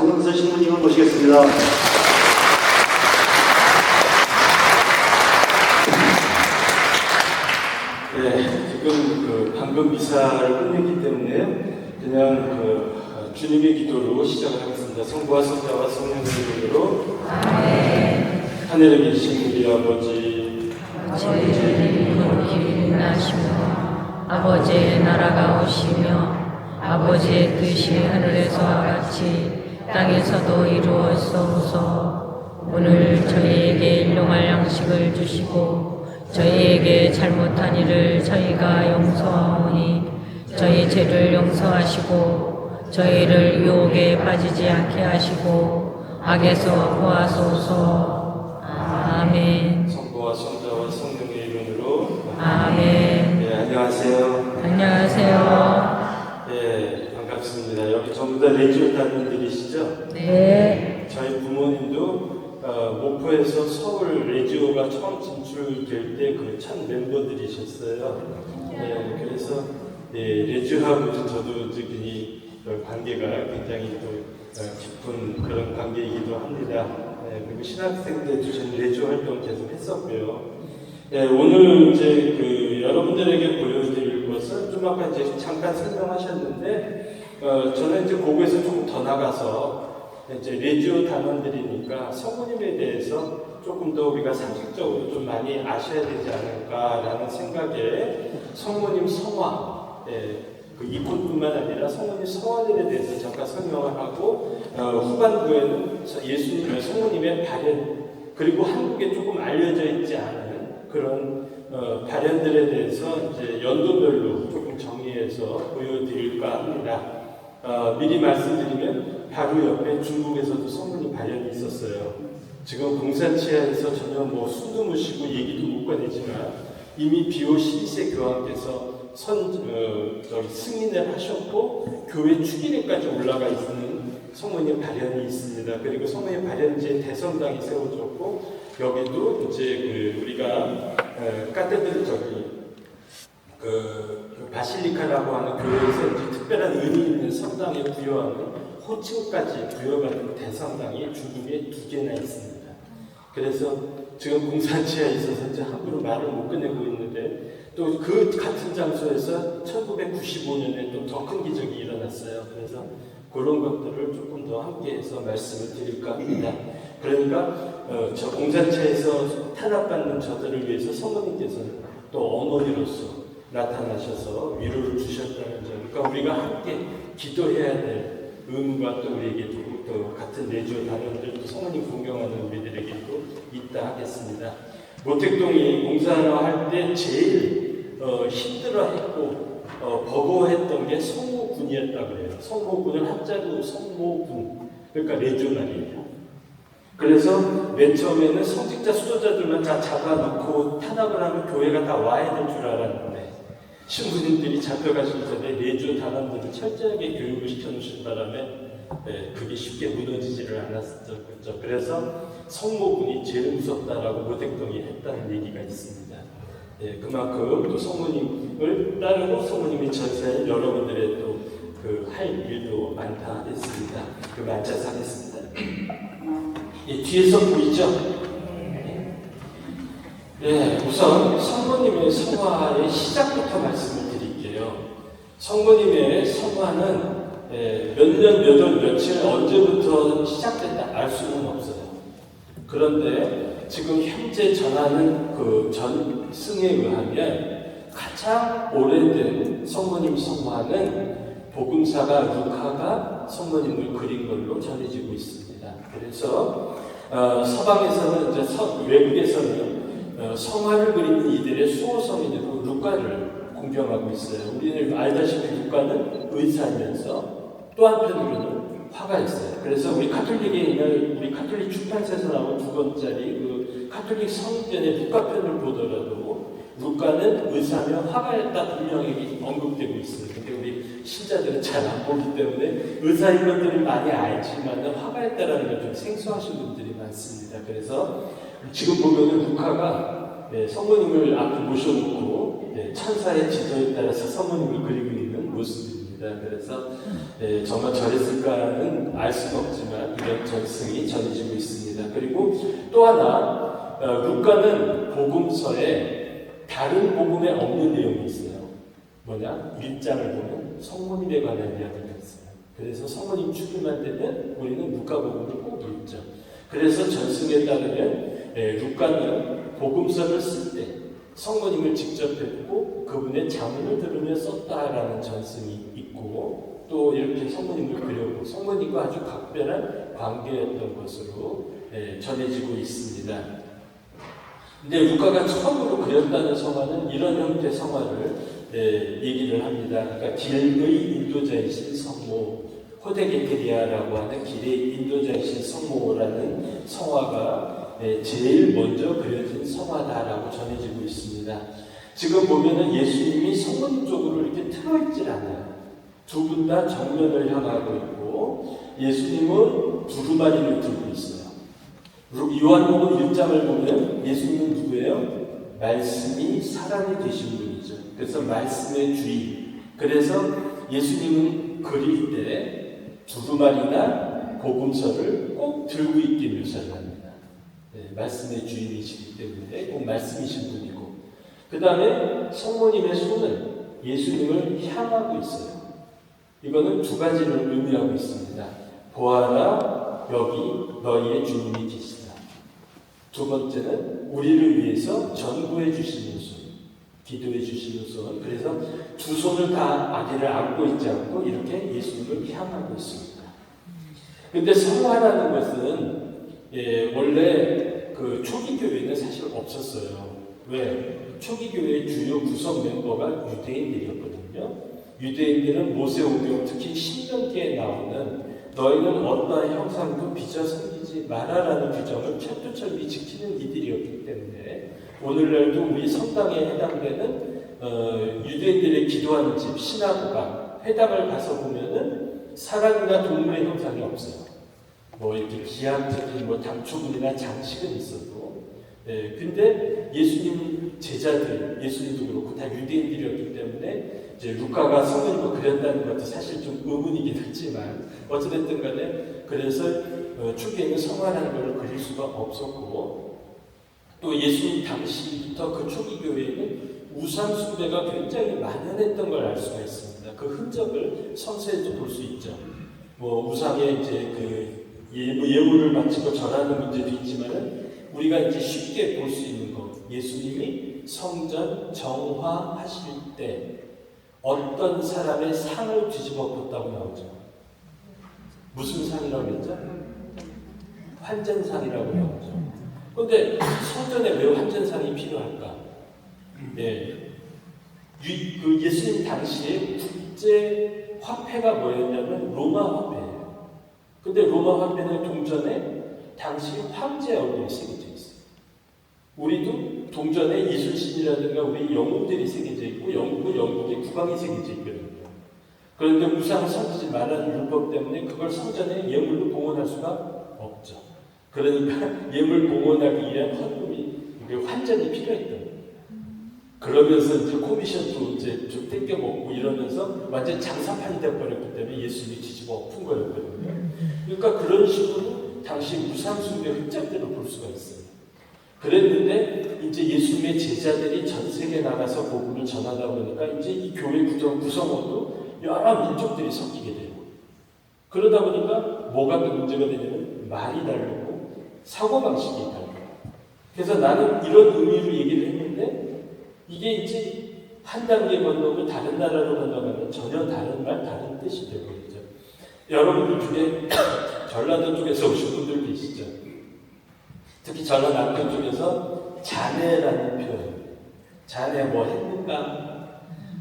장명서 신부님을 모시겠습니다. 네, 지금 방금 미사를 끝냈기 때문에 그냥 주님의 기도로 시작을 하겠습니다. 성부와 성자와 성령의 이름으로 하늘에 계신 우리 아버지, 아버지의 이름으로 기름나시며 아버지의 나라가 오시며 아버지의 뜻이 하늘에서와 같이 땅에서도 이루어지소서. 오늘 저희에게 일용할 양식을 주시고 저희에게 잘못한 일을 저희가 용서하오니 저희 죄를 용서하시고 저희를 유혹에 빠지지 않게 하시고 악에서 구하소서. 아멘. 성부와 성자와 성령의 이름으로 아멘. 네, 안녕하세요. 안녕하세요. 네, 반갑습니다. 여기 전부 다 레지오 단원들이시죠? 네. 저희 부모님도 목포에서 서울 레지오가 처음 진출될 때 그 첫 멤버들이셨어요. 네, 그래서 레지오하고 저도 이 관계가 굉장히 또 깊은 그런 관계이기도 합니다. 그리고 신학생 때 저는 레지오 활동 계속 했었고요. 오늘 이제 여러분들에게 보여드릴 것은 좀 아까 이제 잠깐 설명하셨는데 저는 이제 그거에서 조금 더 나가서 이제 레지오 단원들이니까 성모님에 대해서 조금 더 우리가 상식적으로 좀 많이 아셔야 되지 않을까라는 생각에 성모님 성화, 그 이콘뿐만 아니라 성모님 성화들에 대해서 잠깐 설명을 하고 후반부에는 예수님의 성모님의 발현 그리고 한국에 조금 알려져 있지 않은 그런 발현들에 대해서 이제 연도별로 조금 정리해서 보여드릴까 합니다. 미리 말씀드리면 바로 옆에 중국에서도 성모님 발현이 있었어요. 지금 공산치하에서 전혀 숨도 못 쉬고 얘기도 못 꺼내지만 이미 비오 12세 교황께서 승인을 하셨고 교회 축일에까지 올라가 있는 성모님 발현이 있습니다. 그리고 성모님 발현지에 대성당이 세워졌고 여기도 이제 우리가 카테드르 바실리카라고 하는 교회에서 이제 특별한 의미 있는 성당에 부여하는 호칭까지 부여받은 대성당이 중국에 2개나 있습니다. 그래서 지금 공산치하에 있어서 이제 함부로 말을 못 꺼내고 있는데 또 그 같은 장소에서 1995년에 또 더 큰 기적이 일어났어요. 그래서 그런 것들을 조금 더 함께해서 말씀을 드릴까 합니다. 그러니까 저 공산치하에서 탄압받는 저들을 위해서 성모님께서는 또 어머니로서 나타나셔서 위로를 주셨다는 점. 그러니까 우리가 함께 기도해야 될 의무가 또 우리에게 또 같은 레지오 단원들 또 성모님 공경하는 우리들에게도 있다 하겠습니다. 모택동이 공사하러 할 때 제일 힘들어했고 버거워했던 게 성모군이었다고 그래요. 성모군을 한자로 성모군, 그러니까 레지오 말이에요. 그래서 맨 처음에는 성직자 수도자들만 다 잡아놓고 탄압을 하면 교회가 다 와야 될 줄 알았는데 신부님들이 잡혀가시기 전에 레지오 단원들을 철저하게 교육을 시켜놓으신 바람에 그게 쉽게 무너지지를 않았었죠. 그렇죠? 그래서 성모군이 제일 무섭다라고 모택동이 했다는 얘기가 있습니다. 그만큼 또 성모님을 따르고 성모님이 전사에 여러분들의 또 할 일도 많다 했습니다. 앉아서 하겠습니다. 뒤에서 보이죠? 우선 성모님의 성화의 시작부터 말씀을 드릴게요. 성모님의 성화는 몇 년, 몇 월, 며칠, 언제부터 시작됐다 알 수는 없어요. 그런데 지금 현재 전하는 그 전승에 의하면 가장 오래된 성모님 성화는 복음사가 루카가 성모님을 그린 걸로 전해지고 있습니다. 그래서 서방에서는 이제 외국에서는 성화를 그리는 이들의 수호성인으로 루카를 공경하고 있어요. 우리는 알다시피 루카는 의사이면서 또 한편으로는 화가였어요. 그래서 우리 카톨릭에 있는 우리 카톨릭 출판사에서 나온 2권짜리 그 카톨릭 성전의 루카편을 보더라도 루카는 의사며 화가였다 분명히 언급되고 있습니다. 근데 우리 신자들은 잘 안 보기 때문에 의사인 것들을 많이 알지만 화가였다라는 걸 좀 생소하신 분들이 많습니다. 그래서 지금 보면은 루카가 성모님을 앞에 모셔놓고 천사의 지도에 따라서 성모님을 그리고 있는 모습입니다. 그래서 정말 저랬을까는 알 수는 없지만 이런 전승이 전해지고 있습니다. 그리고 또 하나 루카는 복음서에 다른 복음에 없는 내용이 있어요. 뭐냐? 1장을 보면 성모님에 관한 이야기가 있어요. 그래서 성모님 죽기만 되면 우리는 루카복음을 꼭 읽죠. 그래서 전승에 따르면 루카는 복음서를 쓸 때 성모님을 직접 뵙고 그분의 자문을 들으며 썼다라는 전승이 있고, 또 이렇게 성모님을 그려고 성모님과 아주 각별한 관계였던 것으로 전해지고 있습니다. 근데 루카가 처음으로 그렸다는 성화는 이런 형태의 성화를 얘기를 합니다. 그러니까 길의 인도자이신 성모, 호데게테리아라고 하는 길의 인도자이신 성모라는 성화가 제일 먼저 그려진 성화다라고 전해지고 있습니다. 지금 보면은 예수님이 성문 쪽으로 이렇게 틀어있질 않아요. 두 분 다 정면을 향하고 있고 예수님은 두루마리를 들고 있어요. 요한복음 1장을 보면 예수님은 누구예요? 말씀이 사람이 되신 분이죠. 그래서 말씀의 주인. 그래서 예수님은 그릴 때 두루마리나 복음서를 꼭 들고 있게 묘사를 합니다. 말씀의 주인이시기 때문에 꼭 말씀이신 분이고, 그 다음에 성모님의 손은 예수님을 향하고 있어요. 이거는 두 가지를 의미하고 있습니다. 보아라, 여기 너희의 주님이 계시다. 두 번째는 우리를 위해서 전구해 주시는 손, 기도해 주시는 손. 그래서 두 손을 다 아기를 안고 있지 않고 이렇게 예수님을 향하고 있습니다. 근데 성화라는 것은 원래 그 초기 교회는 사실 없었어요. 왜? 초기 교회의 주요 구성 멤버가 유대인들이었거든요. 유대인들은 모세오경, 특히 신명기에 나오는 너희는 어떠한 형상도 빚어 섬기지 마라라는 규정을 철두철미 지키는 이들이었기 때문에 오늘날도 우리 성당에 해당되는 유대인들의 기도하는 집, 시나고가, 회당을 가서 보면은 사람이나 동물의 형상이 없어요. 뭐 이렇게 기하적인 뭐 당초물이나 장식은 있어도, 근데 예수님 제자들, 예수님도 그렇고 다 유대인들이었기 때문에 이제 루카가 성모님을 그렸다는 것도 사실 좀 의문이긴 하지만 어찌됐든 간에 그래서 초기에는 성화라는 걸 그릴 수가 없었고, 또 예수님 당시부터 그 초기 교회에는 우상 숭배가 굉장히 만연했던 걸 알 수가 있습니다. 그 흔적을 성서에도 볼 수 있죠. 뭐 우상에 이제 그 예물을 바치고 절하는 문제도 있지만은 우리가 이제 쉽게 볼 수 있는 것, 예수님이 성전 정화하실 때 어떤 사람의 상을 뒤집어 엎었다고 나오죠. 무슨 상이라고 했죠? 환전상이라고 나오죠. 그런데 성전에 왜 환전상이 필요할까? 그 예수님 당시에 국제 화폐가 뭐였냐면 로마 화폐예요. 근데 로마 화폐는 동전에 당시 황제 얼굴이 새겨져 있어요. 우리도 동전에 이순신이라든가 우리 영웅들이 새겨져 있고 영국은 영국의 국왕이 새겨져 있거든요. 그런데 우상을 섬기지 말라는 율법 때문에 그걸 성전에 예물로 봉헌할 수가 없죠. 그러니까 예물 봉헌하기 위한 헌금이, 환전이 필요했던 거예요. 그러면서 이제 코미션도 이제 좀 땡겨먹고 이러면서 완전 장사판이 돼버렸기 때문에 예수님이 뒤집어 엎은 거였거든요. 그러니까 그런 식으로 당시 우상숭배 흔적들을 볼 수가 있어요. 그랬는데 이제 예수님의 제자들이 전 세계에 나가서 복음을 전하다 보니까 이제 이 교회 구성원도 여러 민족들이 섞이게 되고, 그러다 보니까 뭐가 또 문제가 되냐면 말이 다르고 사고방식이 다르고, 그래서 나는 이런 의미로 얘기를 했는데 이게 이제 한 단계 건너고 다른 나라로 건너가면 전혀 다른 말, 다른 뜻이 되버리죠. 여러분들 중에 전라도 쪽에서 오신 분들 계시죠? 특히 전라남도 쪽에서 자네라는 표현, 자네 뭐 했는가?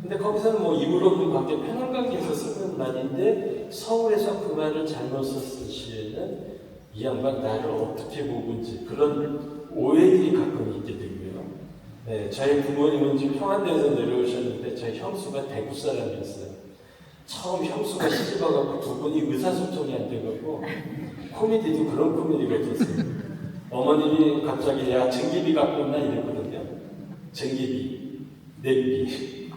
근데 거기서는 뭐 입으로 없는 관계, 편한 관계에서 쓰는 말인데 서울에서 그 말을 잘못 썼을 시에는 이 양반 나를 어떻게 보군지 그런 오해들이 가끔 있게 되고요. 저희 부모님은 지금 평안도에서 내려오셨는데 저희 형수가 대구 사람이었어요. 처음 형수가 시집와갖고 두 분이 의사소통이 안 돼갖고 코미디도 그런 코미디가 있었어요. 어머님이 갑자기 야 전기비 갖고 온나 이랬거든요. 전기비, 냄비.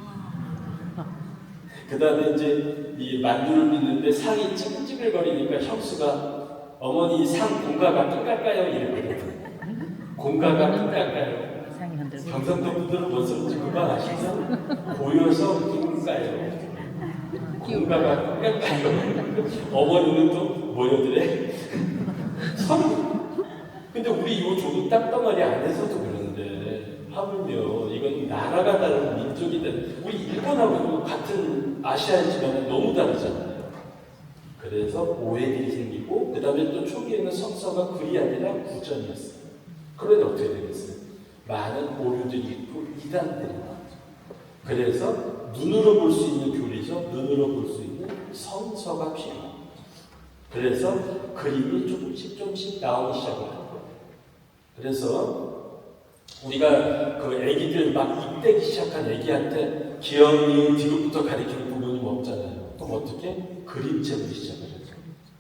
그 다음에 이제 이 만두를 빚는데 상이 찌글찌글거리니까 형수가 어머니 상 공가가 낑갈까요? 이랬거든요. 공가가 낑갈까요? 상이 흔들고. 경상도 분들은 뭔 소리인지 그만 아시죠? 고여서 낑갈까요? 공가가 낑갈까요? 어머니는 또 뭐여드래? 선. 근데 우리 요 조국 땅덩어리 안에서도 그러는데 하물며 이건 나라가 다른 민족이 다른 우리 일본하고도 같은 아시아이지만 너무 다르잖아요. 그래서 오해들이 생기고 그 다음에 또 초기에는 성서가 글이 아니라 구전이었어요. 그런데 어떻게 되겠어요? 많은 오류들이 있고 이단들이 나왔죠. 그래서 눈으로 볼 수 있는 교리서, 눈으로 볼 수 있는 성서가 필요합니다. 그래서 그림이 조금씩 나오기 시작을 한 거예요. 그래서 우리가 그 애기들 막 입대기 시작한 애기한테 기영이 디귿부터 가르치는 부모님 없잖아요. 그럼 어떻게? 그림책을 시작을 하죠.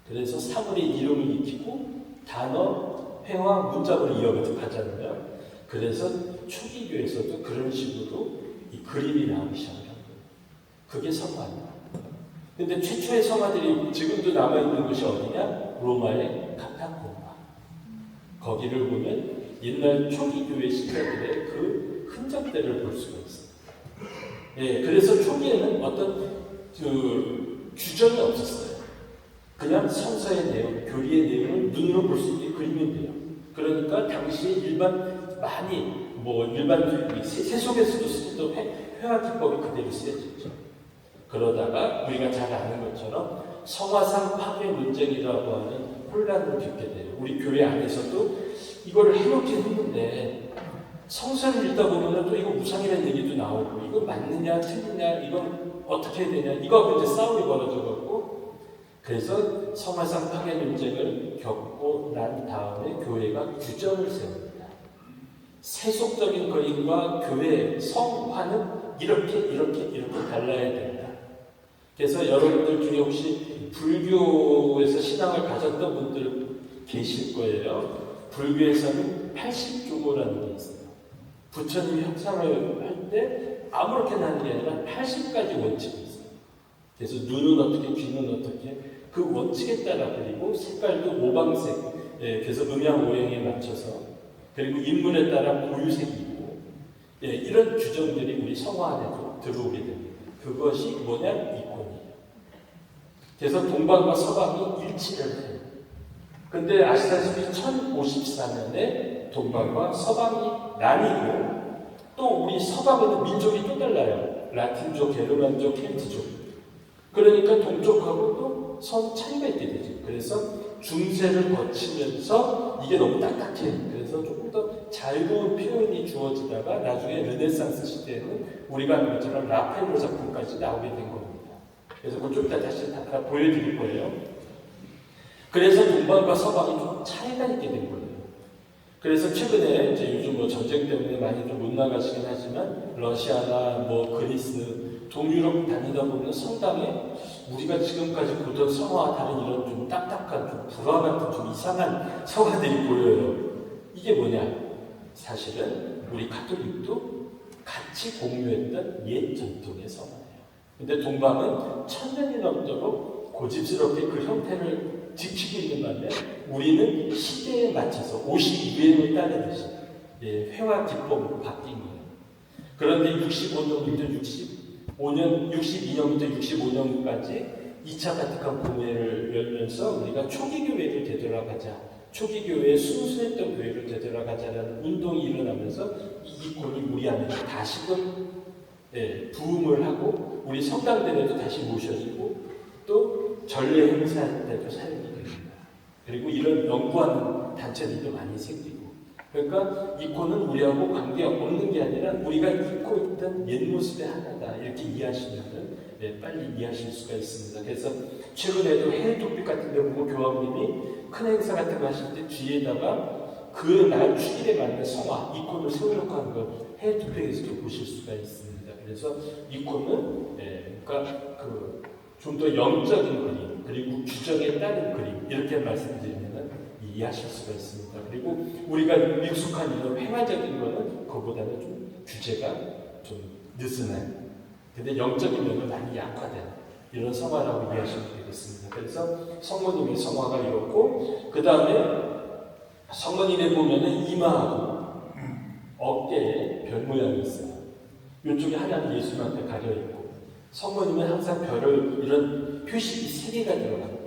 그래서 사물의 이름을 익히고 단어, 회화, 문자로 이어가잖아요. 그래서 초기교에서도 그런 식으로 이 그림이 나오기 시작을 한 거예요. 그게 성화입니다. 근데 최초의 성화들이 지금도 남아있는 곳이 어디냐? 로마의 카타콤바. 거기를 보면 옛날 초기 교회 신자들의 그 흔적들을 볼 수가 있어요. 예, 그래서 초기에는 어떤 그 규정이 없었어요. 그냥 성서의 내용, 교리의 내용을 눈으로 볼 수 있게 그리면 돼요. 그러니까 당시에 일반 세속에서도 쓰던 회화 기법이 그대로 쓰여졌죠. 그러다가 우리가 잘 아는 것처럼 성화상 파괴 논쟁이라고 하는 혼란을 겪게 돼요. 우리 교회 안에서도 이거를 해놓긴 했는데 성서를 읽다 보면 또 이거 무상이라는 얘기도 나오고 이거 맞느냐 틀리냐 이건 어떻게 해야 되냐 이거하고 이제 싸움이 벌어져갖고 그래서 성화상 파괴 논쟁을 겪고 난 다음에 교회가 규정을 세웁니다. 세속적인 그림과 교회 성화는 이렇게 달라야 된다. 그래서 여러분들 중에 혹시 불교에서 신앙을 가졌던 분들 계실 거예요. 불교에서는 80조고라는 게 있어요. 부처님이 형상을 할 때 아무렇게나 하는 게 아니라 80가지 원칙이 있어요. 그래서 눈은 어떻게, 귀는 어떻게, 그 원칙에 따라 그리고 색깔도 오방색, 그래서 음양 오행에 맞춰서 그리고 인물에 따라 고유색이고 이런 규정들이 우리 성화 안에도 들어오게 됩니다. 그것이 뭐냐? 이권이에요. 그래서 동방과 서방이 일치를 해요. 근데 아시다시피 1054년에 동방과 서방이 나뉘고 또 우리 서방은 민족이 또 달라요. 라틴족, 게르만족, 켈트족. 그러니까 동쪽하고 또 성 차이가 있게 되죠. 그래서 중세를 거치면서 이게 너무 딱딱해. 그래서 조금 더 자유로운 표현이 주어지다가 나중에 르네상스 시대에는 우리가 아는 것처럼 라파엘로 작품까지 나오게 된 겁니다. 그래서 그걸 좀 이따 다시 다 보여드릴 거예요. 그래서 동방과 서방이 좀 차이가 있게 된 거예요. 그래서 최근에 이제 요즘 뭐 전쟁 때문에 많이 좀 못 나가시긴 하지만 러시아나 뭐 그리스, 동유럽 다니다 보면 성당에 우리가 지금까지 보던 성화와 다른 이런 좀 딱딱한, 좀 불화 같은 좀 이상한 성화들이 보여요. 이게 뭐냐? 사실은 우리 가톨릭도 같이 공유했던 옛 전통의 성화예요. 근데 동방은 1000년이 넘도록 고집스럽게 그 형태를 지키고 있는 반면 우리는 시대에 맞춰서 52년을 따르듯이 회화 기법으로 바뀐 거예요. 그런데 65년부터 62년부터 65년까지 2차 바티칸 공회를 열면서 우리가 초기 교회를 되돌아가자, 초기 교회의 순수했던 교회를 되돌아가자라는 운동이 일어나면서 이 이콘이 우리 안에서 다시금 부흥을 하고 우리 성당들에도 다시 모셔지고 또 전례 행사할 때도 사용이 됩니다. 그리고 이런 연구하는 단체들도 많이 생기고 그러니까 이코는 우리하고 관계없는 게 아니라 우리가 잊고 있던 옛 모습의 하나다 이렇게 이해하시면 빨리 이해하실 수가 있습니다. 그래서 최근에도 해외 토픽 같은 데 보고 교황님이 큰 행사 같은 거 하실 때 뒤에다가 그 날 축일에 맞는 성화 이코를 세워놓고 하는 걸 해외 토픽에서도 보실 수가 있습니다. 그래서 이코는 그러니까 좀 더 영적인 그림 그리고 규정에 따른 그림 이렇게 말씀드리면 이해하실 수가 있습니다. 그리고 우리가 익숙한 이런 회화적인 거는 그보다는 좀 주제가 좀 느슨한 근데 영적인 면은 많이 약화된 이런 성화라고 이해하시면 되겠습니다. 그래서 성모님의 성화가 이렇고, 그 다음에 성모님에 보면은 이마하고 어깨에 별 모양이 있어요. 이쪽에 하나는 예수님한테 가려 있고, 성모님은 항상 별을 이런 표식이 3개가 들어갑니다.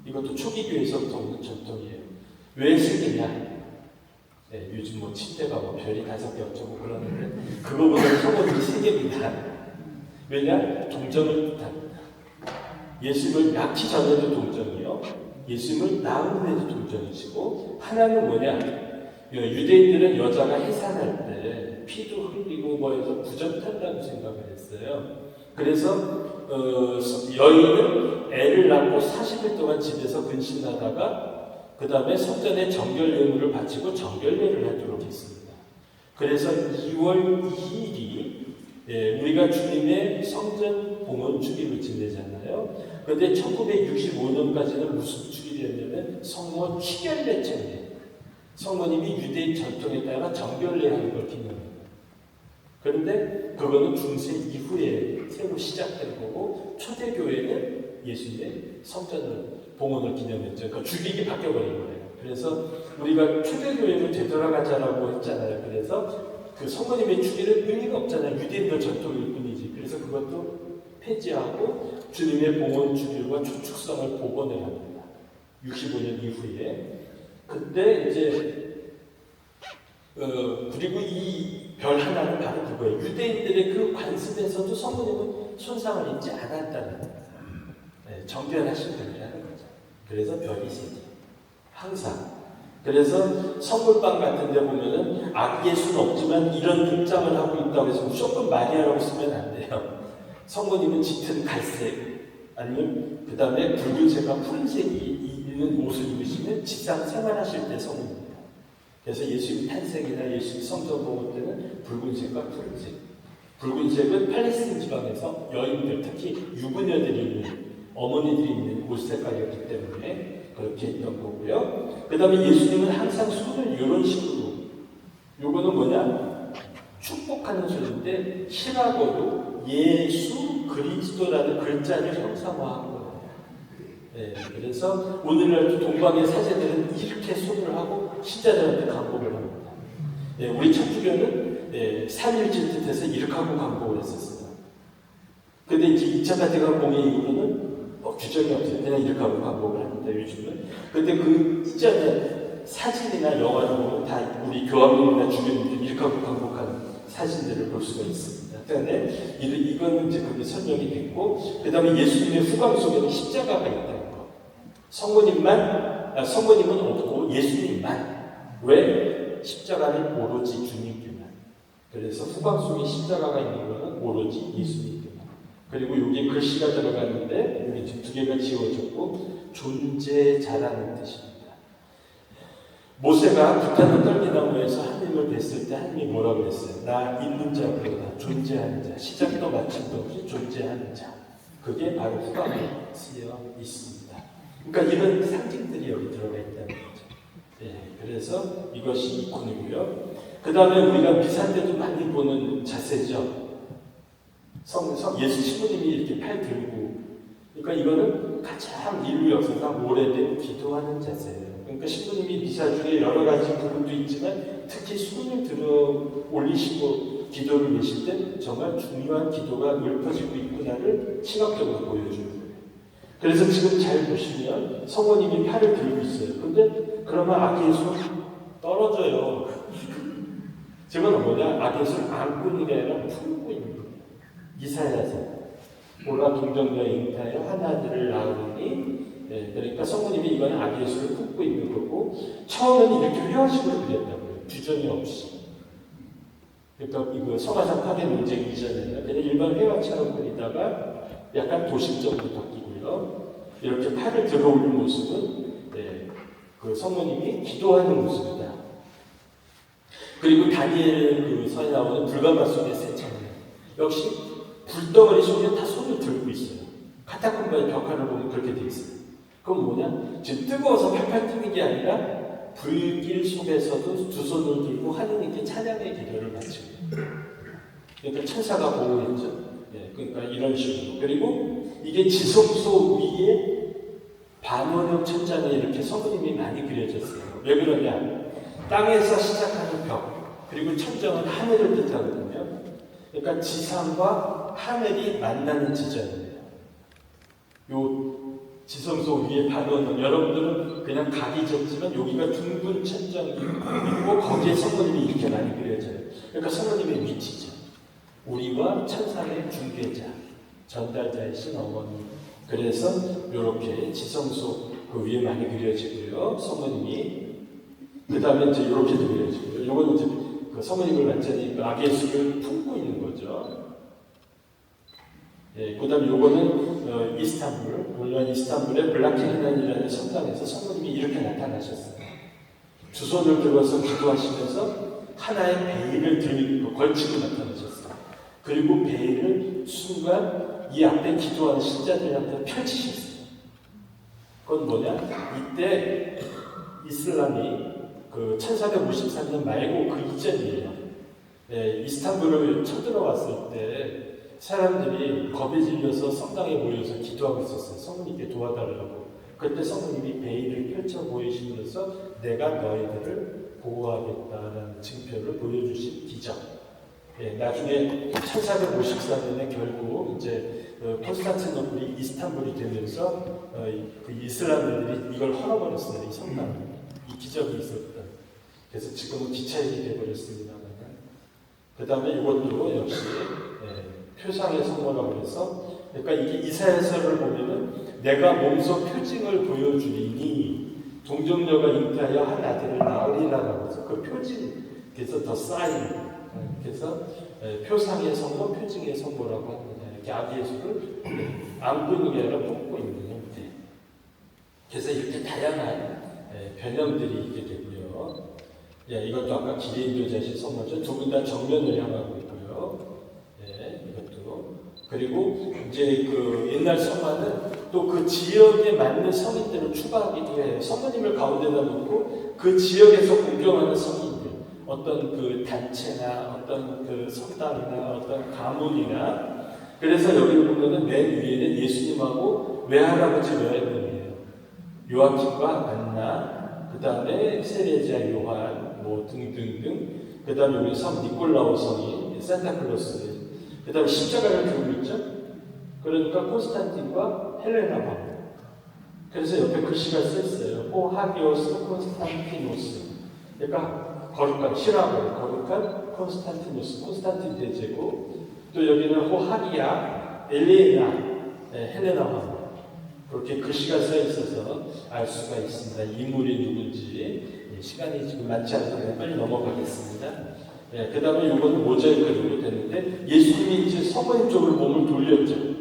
이것도 초기 교회에서부터 오는 전통이에요. 왜 3개냐? 네, 요즘 뭐 침대가 뭐 별이 5개 어쩌고 그러는데 그거보다 성모님이 3개입니다. 왜냐? 동정을 뜻합니다. 예수님을 낳기 전에도 동정이요, 예수님을 낳은 후에도 동정이시고, 하나는 뭐냐? 유대인들은 여자가 해산할 때 피도 흘리고 뭐해서 부정탄다고 생각을 했어요. 그래서 여인은 애를 낳고 40일 동안 집에서 근신하다가 그 다음에 성전에 정결 예물을 바치고 정결례를 하도록 했습니다. 그래서 2월 2일이 우리가 주님의 성전 봉헌 주기를 지내잖아요. 그런데 1965년까지는 무슨 주기였냐면 성모 취결례 청례. 성모님이 유대인 전통에 따라 정결례하는 걸 기념합니다. 그런데 그거는 중세 이후에 새로 시작된 거고, 초대교회는 예수님의 성전을 봉헌을 기념했죠. 그러니까 주기가 바뀌어버린 거예요. 그래서 우리가 초대교회로 되돌아가자라고 했잖아요. 그래서 그 성모님의 주기는 의미가 없잖아요. 유대인들 전통일 뿐이지. 그래서 그것도 폐지하고 주님의 봉헌 주일과 초축성을 복원을 합니다. 65년 이후에. 그때 이제 그리고 이 별 하나는 바로 그거예요. 유대인들의 그 관습에서도 성모님은 손상을 입지 않았다는, 정결하신 분이라는 거죠. 그래서 별이 3개. 항상. 그래서 선물방 같은 데 보면은 예수는 없지만 이런 입장을 하고 있다고 해서 무조건 마리아라고 쓰면 안 돼요. 성모님은 짙은 갈색, 아니면 그 다음에 붉은색과 푸른색이 있는 옷을 입으시면 지상 생활하실 때 성모입니다. 그래서 예수님 탄생이나 예수님 성전 봉헌 때는 붉은색과 푸른색. 붉은색은 팔레스틴 지방에서 여인들, 특히 유부녀들이 입는, 어머니들이 입는 옷 색깔이었기 때문에 그렇게 있던 거고요. 그 다음에 예수님은 항상 손을 이런 식으로, 요거는 뭐냐? 축복하는 손인데 히라고로 예수 그리스도라는 글자를 형상화한 거예요. 그래서 오늘날도 동방의 사제들은 이렇게 손을 하고 신자들한테 간곡을 합니다. 우리 천주교는 3일절 뜻해서 이렇게 하고 간곡을 했었어요. 근데 이제 2차 바티칸 공회 이후로는 규정이 없어요. 그냥 이렇게 하고 간곡을 합니다, 요즘은. 근데 그 이전에 사진이나 영화를 보면 다 우리 교황님이나 주교님들이 이렇게 하고 간곡하는 사진들을 볼 수가 있습니다. 그런데 이거는 이제 그게 설명이 됐고, 그 다음에 예수님의 후광 속에는 십자가가 있다는 거. 성모님은 없고 예수님만. 왜? 십자가는 오로지 주님께만. 그래서 후광 속에 십자가가 있는 것은 오로지 예수님께만. 그리고 여기 글씨가 들어갔는데 여기 지금 2개가 지워졌고 존재자라는 뜻입니다. 모세가 불타는 떨기나무에서 하나님을 뵀을 때 하나님이 뭐라고 했어요? 나 있는 자보다 존재하는 자, 시작도 마침도 없이 존재하는 자. 그게 바로 후광에 쓰여 있습니다. 그러니까 이런 상징들이 여기 들어가 있다는 거죠. 그래서 이것이 이콘이고요. 그 다음에 우리가 미사 때도 많이 보는 자세죠. 예수 신부님이 이렇게 팔 들고, 그러니까 이거는 가장 인류 역사상 오래된 기도하는 자세예요. 그러니까 신부님이 미사 중에 여러 가지 부분도 있지만 특히 손을 들어 올리시고 기도를 내실 때 정말 중요한 기도가 읊어지고 있구나를 시각적으로 보여주는 거예요. 그래서 지금 잘 보시면 성모님이 팔을 들고 있어요. 근데 그러면 아기 예수 떨어져요. 지금 뭐냐? 아기 예수를 안고 있는 게 아니라 품고 있는 거예요. 이사야서 오라 동정녀 잉타여 하나들을 낳으니, 그러니까 성모님이 이거는 아기 예수를 품고 있는 거고, 처음에는 이렇게 회화식으로 그렸다고요. 규정이 없이. 그러니까 이거 성화상 파괴 논쟁 이전에는 그냥 일반 회화처럼 그리다가 약간 도식적으로 바뀌고요. 이렇게 팔을 들어 올린 모습은 그 성모님이 기도하는 모습이다. 그리고 다니엘 그 서에 나오는 불가마 속의 새 청년, 역시 불덩어리 속에 다 손을 들고 있어요. 카타콤바의 벽화를 보면 그렇게 돼 있어요. 그건 뭐냐? 지금 뜨거워서 팔팔 뛰는 게 아니라 불길 속에서도 두 손을 들고 하느님께 찬양의 기도를 바치고, 그러니까 천사가 보호했죠. 그러니까 이런 식으로. 그리고 이게 지성소 위에 반원형 천장에 이렇게 성모님이 많이 그려졌어요. 왜 그러냐? 땅에서 시작하는 벽, 그리고 천장은 하늘을 뜻하거든요. 그러니까 지상과 하늘이 만나는 지점이에요. 요 지성소 위에 반원은 여러분들은 그냥 각이 적지만 여기가 둥근 천장이 있고 거기에 성모님이 이렇게 많이 그려져요. 그러니까 성모님의 위치죠. 우리와 천상의 중개자, 전달자이신 어머니. 그래서 이렇게 지성소 그 위에 많이 그려지고요. 성모님이 그 다음에 이제 이렇게도 그려지고요. 이거는 이제 그 성모님을 완전히 아기 예수를 품고 있는 거죠. 그 다음에 이거는 이스탄불, 물론 이스탄불의 블라케리난이라는 성당에서 성모님이 이렇게 나타나셨어요. 두 손을 들어서 기도하시면서 하나의 베일을 들고 걸치고 나타나셨어요. 그리고 베일을 순간 이 앞에 기도하는 신자들한테 펼치셨어요. 그건 뭐냐? 이때 이슬람이 그 1453년 말고 그 이전이에요. 이스탄불을 쳐들어왔을 때 사람들이 겁에 질려서 성당에 모여서 기도하고 있었어요. 성모님께 도와달라고. 그때 성모님이 베일을 펼쳐 보이시면서 내가 너희들을 보호하겠다라는 증표를 보여주신 기적. 나중에 1454년에 결국 이제 콘스탄티노플이 이스탄불이 되면서 그 이슬람인들이 이걸 헐어버렸어요. 이 성당. 이 기적이 있었던. 그래서 지금은 기차역이 되어버렸습니다만. 그 다음에 이것도 역시 표상의 성모라고 해서, 그러니까 이게 이사야서를 보면은 내가 몸소 표징을 보여주리니 동정녀가 잉태하여 한 아들을 낳으리라고 해서 그 표징, 그래서 더 사인, 그래서 표상의 성모, 표징의 성모라고 합니다. 이렇게 아기 예수를 안고 있는 게 아니라 품고 있는 형태. 그래서 이렇게 다양한 변형들이 있게 되고요. 이것도 아까 기대인도자신 성모죠. 두 분 다 정면을 향하고 있고요. 이것도. 그리고 이제 그 옛날 성화는 또 그 지역에 맞는 성인들을 추가하기도 해요. 성모님을 가운데다 놓고 그 지역에서 공경하는 성인들, 어떤 그 단체나 어떤 그 성당이나 어떤 가문이나, 그래서 여기 보면은 맨 위에는 예수님하고 외할아버지 외할머니예요. 요아킴과 안나, 그 다음에 세례자 요한, 뭐 등등등. 그 다음에 우리 성 니콜라오 성인, 산타클로스. 그 다음에 십자가를 들고 있죠. 그러니까 콘스탄틴과 헬레나 왕. 그래서 옆에 글씨가 써있어요. 호하기오스 콘스탄티노스. 그러니까 거룩한 시라고 거룩한 콘스탄티노스, 콘스탄틴 대제고, 또 여기는 호하기야 엘레나, 헬레나 왕. 그렇게 글씨가 써있어서 알 수가 있습니다. 인물이 누군지. 시간이 지금 많지 않아서 그냥 빨리 넘어가겠습니다. 그 다음에 이거는 모자이크로 됐는데, 예수님이 이제 성모님 쪽으로 몸을 돌렸죠.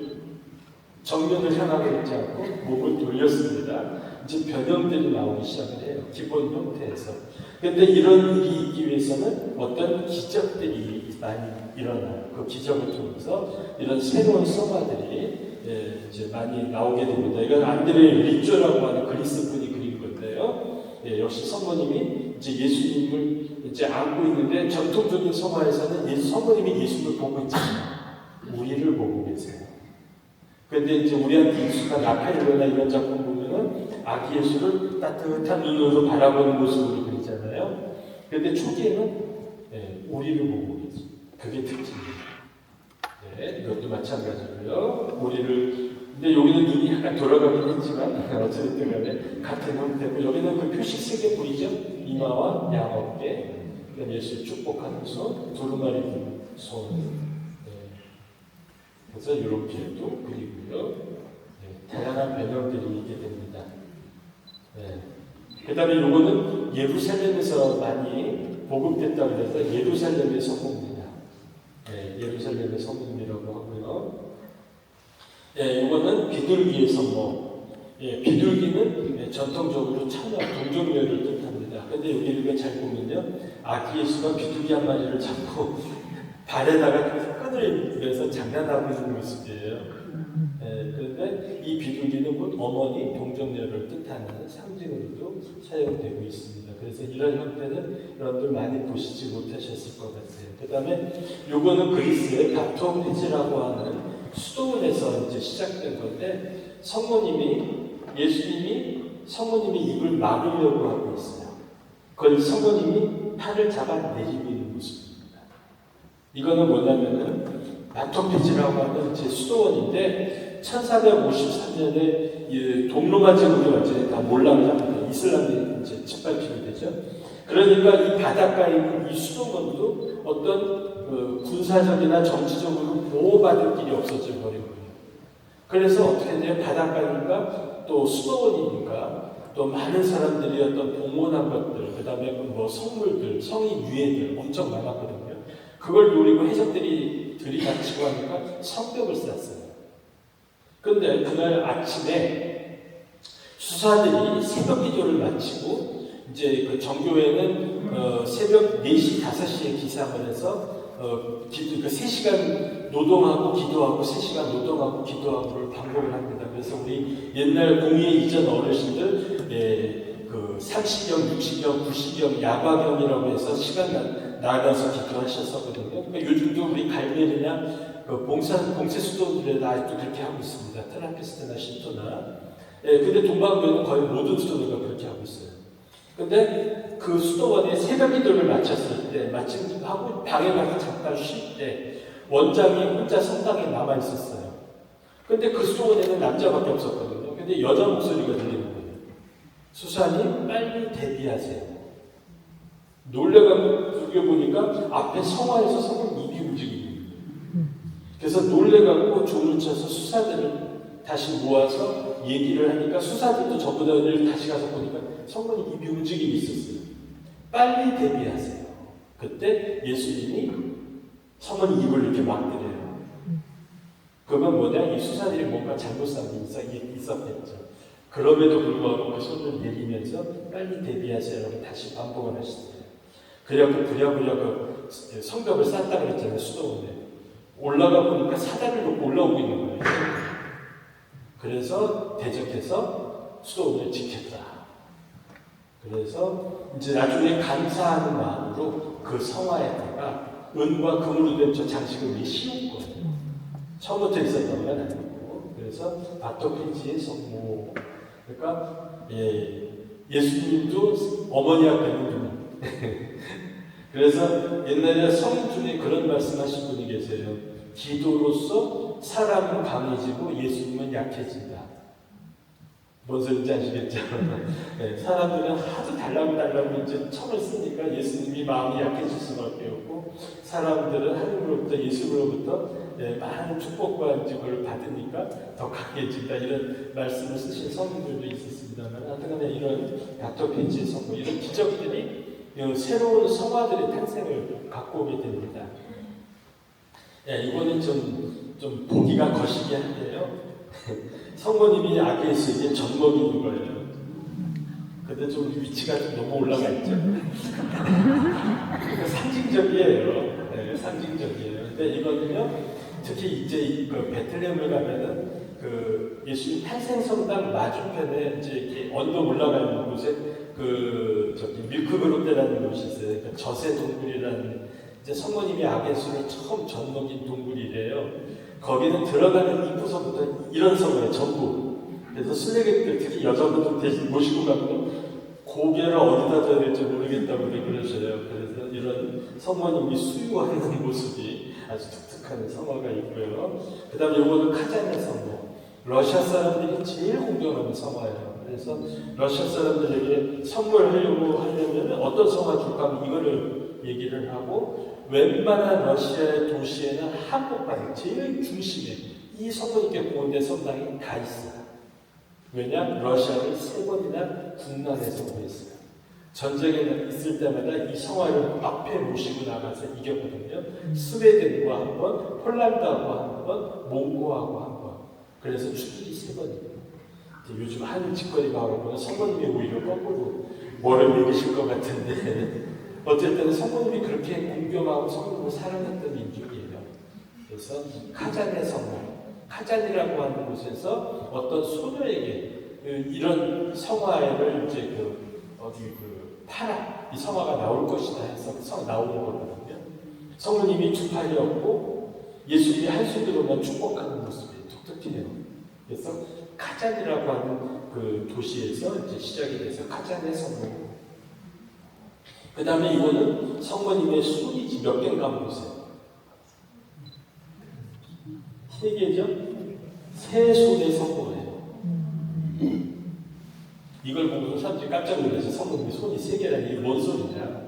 정면을 향하고 있지 않고 몸을 돌렸습니다. 이제 변형들이 나오기 시작을 해요. 기본 형태에서. 그런데 이런 일이 있기 위해서는 어떤 기적들이 많이 일어나요. 그 기적을 통해서 이런 새로운 성화들이 이제 많이 나오게 됩니다. 이건 안드레 리쪼라고 하는 그리스 분이 그린 건데요. 역시 성모님이 이제 예수님을 이제 안고 있는데, 전통적인 성화에서는 성모님이 예수를 보고 있잖아요. 우리를 보고 계세요. 그런데 이제 우리한테 익숙한 라파엘로나 이런 작품 보면은 아기 예수를 따뜻한 눈으로 바라보는 모습으로 그리잖아요. 그런데 초기에는 우리를 보고 계세요. 그게 특징이에요. 이것도 마찬가지고요. 우리를, 근데 여기는 눈이 약간 돌아가긴 했지만 어쨌든 간에 같은 형태고, 여기는 그 표식 3개 보이죠? 이마와 양어깨, 예수를 축복하는 손, 두루마리 든 손. 그래서 이렇게 또 그리고요. 다양한 변형들이 있게 됩니다. 그 다음에 이거는 예루살렘에서 많이 보급됐다고 해서 예루살렘의 성모입니다. 예루살렘의 성모이라고 하고요. 이거는 비둘기의 성모. 비둘기는 전통적으로 처녀, 동정녀를 뜻합니다. 근데 여기를 잘 보면요. 아기 예수가 비둘기 한 마리를 잡고 발에다가 끈을 물어서 장난하고 있는 모습이에요. 그런데 이 비둘기는 곧 어머니, 동정녀를 뜻하는 상징으로도 사용되고 있습니다. 그래서 이런 형태는 여러분들 많이 보시지 못하셨을 것 같아요. 그 다음에 요거는 그리스의 바토피지라고 하는 수도원에서 이제 시작된 건데, 예수님이 성모님이 입을 막으려고 하고 있어요. 그건 성모님이 팔을 잡아 내리고 있는 모습입니다. 이거는 뭐냐면은 바토피지라고 하는 제 수도원인데 1453년에 동로마 제국이 완전히 다 몰락을 합니다. 이슬람이 이제 짓밟히게 되죠. 그러니까 이 바닷가에 있는 이 수도원도 어떤 군사적이나 정치적으로 보호받을 길이 없어져 버리고요. 그래서 어떻게 돼요? 바닷가니까 또 수도원이니까 또 많은 사람들이 어떤 봉헌한 것들, 그 다음에 뭐 성물들, 성인 유해들 엄청 많았거든요. 그걸 노리고 해적들이 들이닥치고 하니까 성벽을 쌓았어요. 근데 그날 아침에 수사들이 새벽 기도를 마치고 이제 그 정교회는 새벽 4시, 5시에 기상을 해서 그 3시간 노동하고 기도하고 3시간 노동하고 기도하고를 반복을 합니다. 그래서 우리 옛날 공예 이전 어르신들 그 30경, 60경, 90경, 야과경이라고 해서 시간 나가서 기도하셨었거든요. 그러니까 요즘도 우리 갈멜이나 그 봉쇄 수도들에도 아직도 그렇게 하고 있습니다. 트라피스트나 신토나. 근데 동방교회는 거의 모든 수도들과 그렇게 하고 있어요. 근데 그 수도원에 새벽 기도를 마쳤을 때, 마침 하고 방에 가서 잠깐 쉴 때, 원장이 혼자 성당에 남아 있었어요. 근데 그 수도원에는 남자밖에 없었거든요. 근데 여자 목소리가 들리는 거예요. 수사님, 빨리 대비하세요. 놀래가지고 두개 보니까 앞에 성화에서 성은 입이 움직이고, 그래서 놀래가지고 종을 쳐서 수사들을 다시 모아서 얘기를 하니까 수사들도 저보다 다시 가서 보니까 성문이 입이 움직임이 있었어요. 빨리 대비하세요. 그때 예수님이 성문이 입을 이렇게 막더래요. 그건 뭐냐? 이 수사들이 뭔가 잘못 삼이 있었겠죠. 그럼에도 불구하고 그 손을 내리면서 빨리 대비하세요라고 다시 반복을 하시더래요. 그래갖고 부랴부랴 그 성벽을 쌓았다 그랬잖아요. 수도원에. 올라가 보니까 사다리를 놓고 올라오고 있는 거예요. 그래서 대적해서 수도원을 지켰다. 그래서 이제 나중에 감사하는 마음으로 그 성화에다가 은과 금으로 된 저 장식을 씌운 거예요. 처음부터 있었던 건 아니고. 그래서 바토피지의 성모. 그러니까 예수님도 어머니 앞에는 눈. 그래서 옛날에 성인 중에 그런 말씀하신 분이 계세요. 기도로서 사람은 강해지고 예수님은 약해진다. 뭔 소리인지 아시겠죠? 네, 사람들은 하도 달라고 이제 첨을 쓰니까 예수님이 마음이 약해질 수밖에 없고, 사람들은 하나님으로부터 예수로부터 많은 축복과 이제 그걸 받으니까 더 강해진다. 이런 말씀을 쓰신 성인들도 있었습니다만, 하여튼간에 이런 바토피지 성모, 이런 기적들이 새로운 성화들의 탄생을 갖고 오게 됩니다. 이거는 좀 보기가 거시기 한데요. 성모님이 아기에서에게 젖 먹이는 거예요. 근데 좀 위치가 좀 너무 올라가 있죠. 상징적이에요. 네, 상징적이에요. 근데 이거는요, 특히 이제 그 베틀레헴을 가면은 그 예수님 탄생성당 맞은편에 이제 이렇게 언덕 올라가 있는 곳에 밀크그룹대라는 곳이 있어요. 그러니까 젖의 동굴이라는, 이제 성모님이 아기에서를 처음 젖 먹인 동굴이래요. 거기는 들어가는 입구서부터 이런 성이에요, 전부. 그래서 순례객들, 특히 여자분들 대신 모시고 가면 고개를 어디다 둬야 될지 모르겠다고 그러셔요. 그래서 이런 성모님이 수유하는 모습이 아주 독특한 성화가 있고요. 그 다음에 이거는 카자네 성모. 러시아 사람들이 제일 공경하는 성화예요. 그래서 러시아 사람들에게 선물하려면 어떤 성화 줄까 하면 이거를 얘기를 하고, 웬만한 러시아의 도시에는 한복판에 제일 중심에 이 성모님께 보온된 성당이 다 있어요. 왜냐? 러시아를 3번이나 군난에서 구했어요. 전쟁에 있을 때마다 이 성화를 앞에 모시고 나가서 이겼거든요. 스웨덴과 한 번, 폴란드하고 한 번, 몽고하고 한 번. 그래서 출길이 3번이에요. 요즘 한 짓거리 가보면 성모님이 오히려 거꾸로 뭐를 먹이실 것 같은데, 어쨌든 성모님이 그렇게 공경하고 성모님을 사랑했던 민족이에요. 그래서 카잔의 성모, 카잔이라고 하는 곳에서 어떤 소녀에게 이런 성화를 이제 파라, 이 성화가 나올 것이다 해서 성 나오는 거거든요. 성모님이 두 팔이었고 예수님이 한 손으로만 축복하는 모습이 독특해요. 그래서 카잔이라고 하는 그 도시에서 이제 시작이 돼서 카잔의 성모. 그 다음에 이거는 성모님의 손이 몇 개인가 한번 보세요. 3개죠? 세 손의 성모예요. 이걸 보고서 사람들이 깜짝 놀라서 성모님이 손이 3개라니 이게 뭔 소리냐.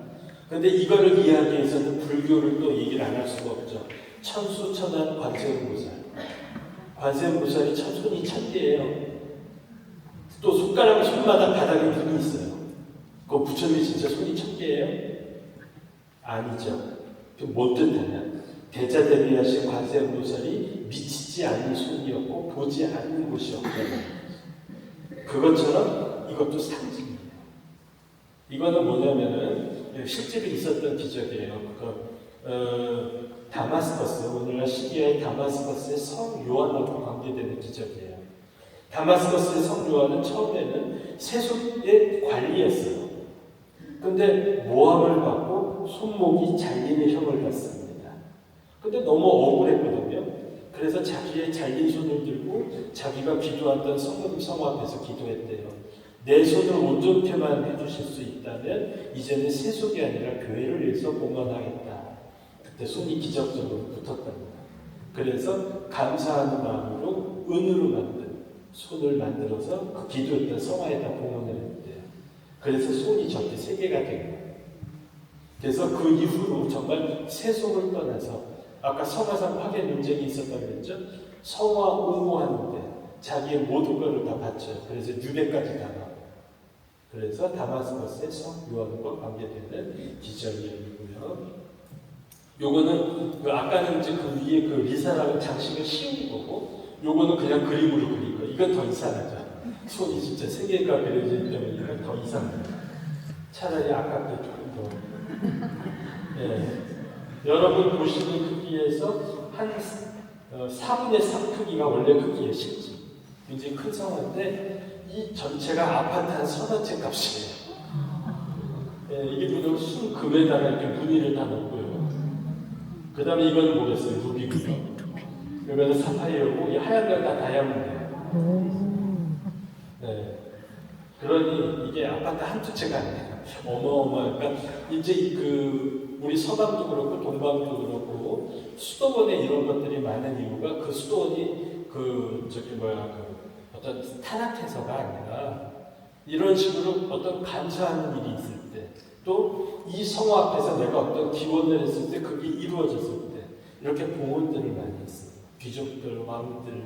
근데 이거를 이해하기 위해서는 불교를 또 얘기를 안 할 수가 없죠. 천수천안 관세음보살. 관세음보살이 손이 1000개예요. 또 손마다 바닥에 눈이 있어요. 그 부처님이 진짜 손이 1000개예요? 아니죠. 그럼 못 뜻하냐? 대자대비하신 관세음보살이 미치지 않는 손이었고 보지 않는 곳이 없다는 그것처럼 이것도 상징이에요. 이거는 뭐냐면은 실제로 있었던 기적이에요. 다마스커스, 오늘날 시리아의 다마스커스의 성 요한하고 관계되는 기적이에요. 다마스커스의 성 요한은 처음에는 세속의 관리였어요. 근데 모함을 받고 손목이 잘리는 형을 받습니다. 근데 너무 억울했거든요. 그래서 자기의 잘린 손을 들고 자기가 기도했던 성모님 성 앞에서 기도했대요. 내 손을 온전케만 해주실 수 있다면 이제는 세속이 아니라 교회를 위해서 봉헌하겠다. 그때 손이 기적적으로 붙었답니다. 그래서 감사하는 마음으로 은으로 만든 손을 만들어서 그 기도했던 성화에다 봉헌을 했대요. 그래서 손이 저렇게 3개가 된 거예요. 그래서 그 이후로 정말 세속을 떠나서 아까 성화상 파괴 논쟁이 있었다고 그랬죠? 성화 옹호하는데 자기의 모든 것을 다 바쳐요. 그래서 유배까지 다 나와요. 그래서 다마스커스의 성 요한과 관계되는 기적이고요. 요거는 아까는 이제 그 위에 그 리사라는 장식을 씌운 거고, 요거는 그냥 그림으로 그린 거. 이건 더 이상하죠. 손이 진짜 3개가 그려져 있다면 이건 더 이상해요. 차라리 아깝게 조금 더. 예. 여러분 보시는 크기에서 한 4분의 3 크기가 원래 크기예요, 실제. 굉장히 큰 성화인데 이 전체가 아파트 한 서너 채 값이에요. 예, 이게 무려 순금에다가 이렇게 무늬를 다 넣고요. 그 다음에 이거는 뭐겠어요? 루비구죠. 이거는 사파이어고 이 하얀 건 다 다이아몬드예요. 네. 그러니 이게 아파트 한두 채가 아니에요. 어마어마하니까 이제 우리 서방도 그렇고 동방도 그렇고 수도원에 이런 것들이 많은 이유가 그 수도원이 어떤 타락해서가 아니라 이런 식으로 어떤 감사하는 일이 있을 때 또 이 성화 앞에서 내가 어떤 기원을 했을 때 그게 이루어졌을 때 이렇게 봉헌들을 많이 했어요. 귀족들, 왕들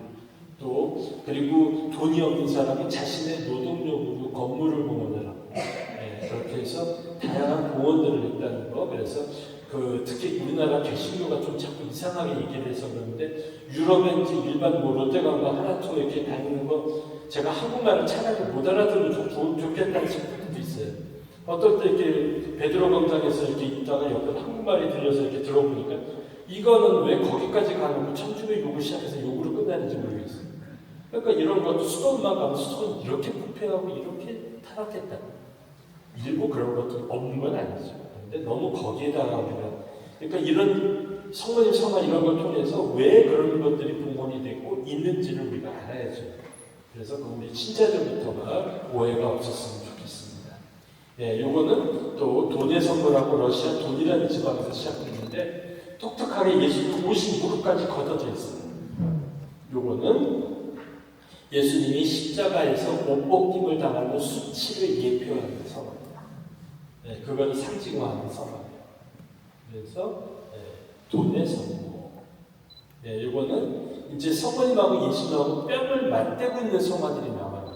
또 그리고 돈이 없는 사람이 자신의 노동력으로 건물을 봉헌을 하고 그렇게 해서 다양한 봉헌들을 했다는 거. 그래서 특히 우리나라 개신교가 좀 자꾸 이상하게 얘기를 해서 그러는데 유럽에 이제 일반 롯데관광 하나투어 이렇게 다니는 거 제가 한국말을 차라리 못 알아들어도 좋겠다는 생각도 있어요. 어떨 때 이렇게 베드로 광장에서 이렇게 있다가 옆에 한국말이 들려서 이렇게 들어보니까 이거는 왜 거기까지 가놓고 천주교 욕을 시작해서 욕으로 끝나는지 모르겠어요. 그러니까 이런 것도 수도원만 가면 수도원 이렇게 부패하고 이렇게 타락했다. 일부 그런 것도 없는 건 아니죠. 근데 너무 거기에다가 우리가 그러니까 이런 성모님 성화 이런 걸 통해서 왜 그런 것들이 봉헌이 되고 있는지를 우리가 알아야죠. 그래서 우리 신자들부터가 오해가 없었으면 좋겠습니다. 예, 요거는 또 돈의 선물하고 러시아 돈이라는 지방에서 시작됐는데 독특하게 예수님 옷이 무릎까지 걷어져 있어요. 요거는 예수님이 십자가에서 옷 벗김을 당하는 수치를 예표하는 성화입니다. 네, 그걸 상징화하는 성화예요. 그래서 돈의 성모. 네, 이거는 이제 성모님하고 예수님하고 뺨을 맞대고 있는 성화들이 나와요.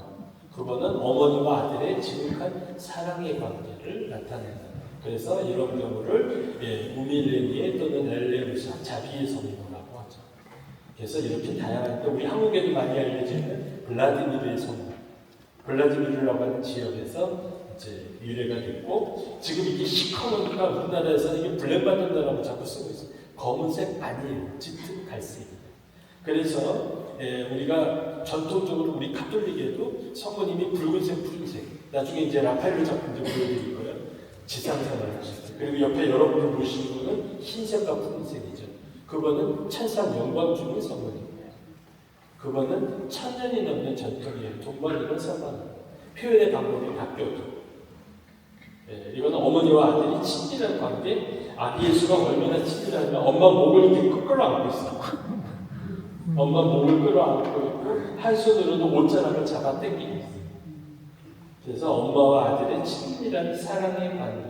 그거는 어머니와 아들의 지극한 사랑의 관계를 나타내는. 그래서 이런 경우를 우밀레니에 또는 엘레우사 자비의 성모라고 하죠. 그래서 이렇게 다양한데 우리 한국에도 많이 알려지는 블라디미르의 성모. 블라디미르라고 하는 지역에서 이제 유래가 됐고 지금 이게 시커머니까 우리나라에서는 이게 블랙바톤이라고 자꾸 쓰고 있어요. 검은색 아니에요. 짙은 갈색이에요. 그래서 우리가 전통적으로 우리 가톨릭에도 성모님이 붉은색, 푸른색 나중에 이제 라파엘로 작품도 보여드릴 거예요. 지상생활을 하셨어요. 그리고 옆에 여러분들 보시는 분은 흰색과 푸른색이죠. 그거는 천상 영광 중의 성모님이에요. 그거는 1000년이 넘는 전통이에요. 동반이건 상관없어요. 표현의 방법이 바뀌어도. 이거는 어머니와 아들이 친밀한 관계. 아기 예수가 얼마나 친밀하냐면 엄마 목을 이렇게 끌어안고 있어요. 엄마 목을 끌어안고 있고 한 손으로는 옷자락을 잡아 당기고 있어요. 그래서 엄마와 아들의 친밀한 사랑의 관계.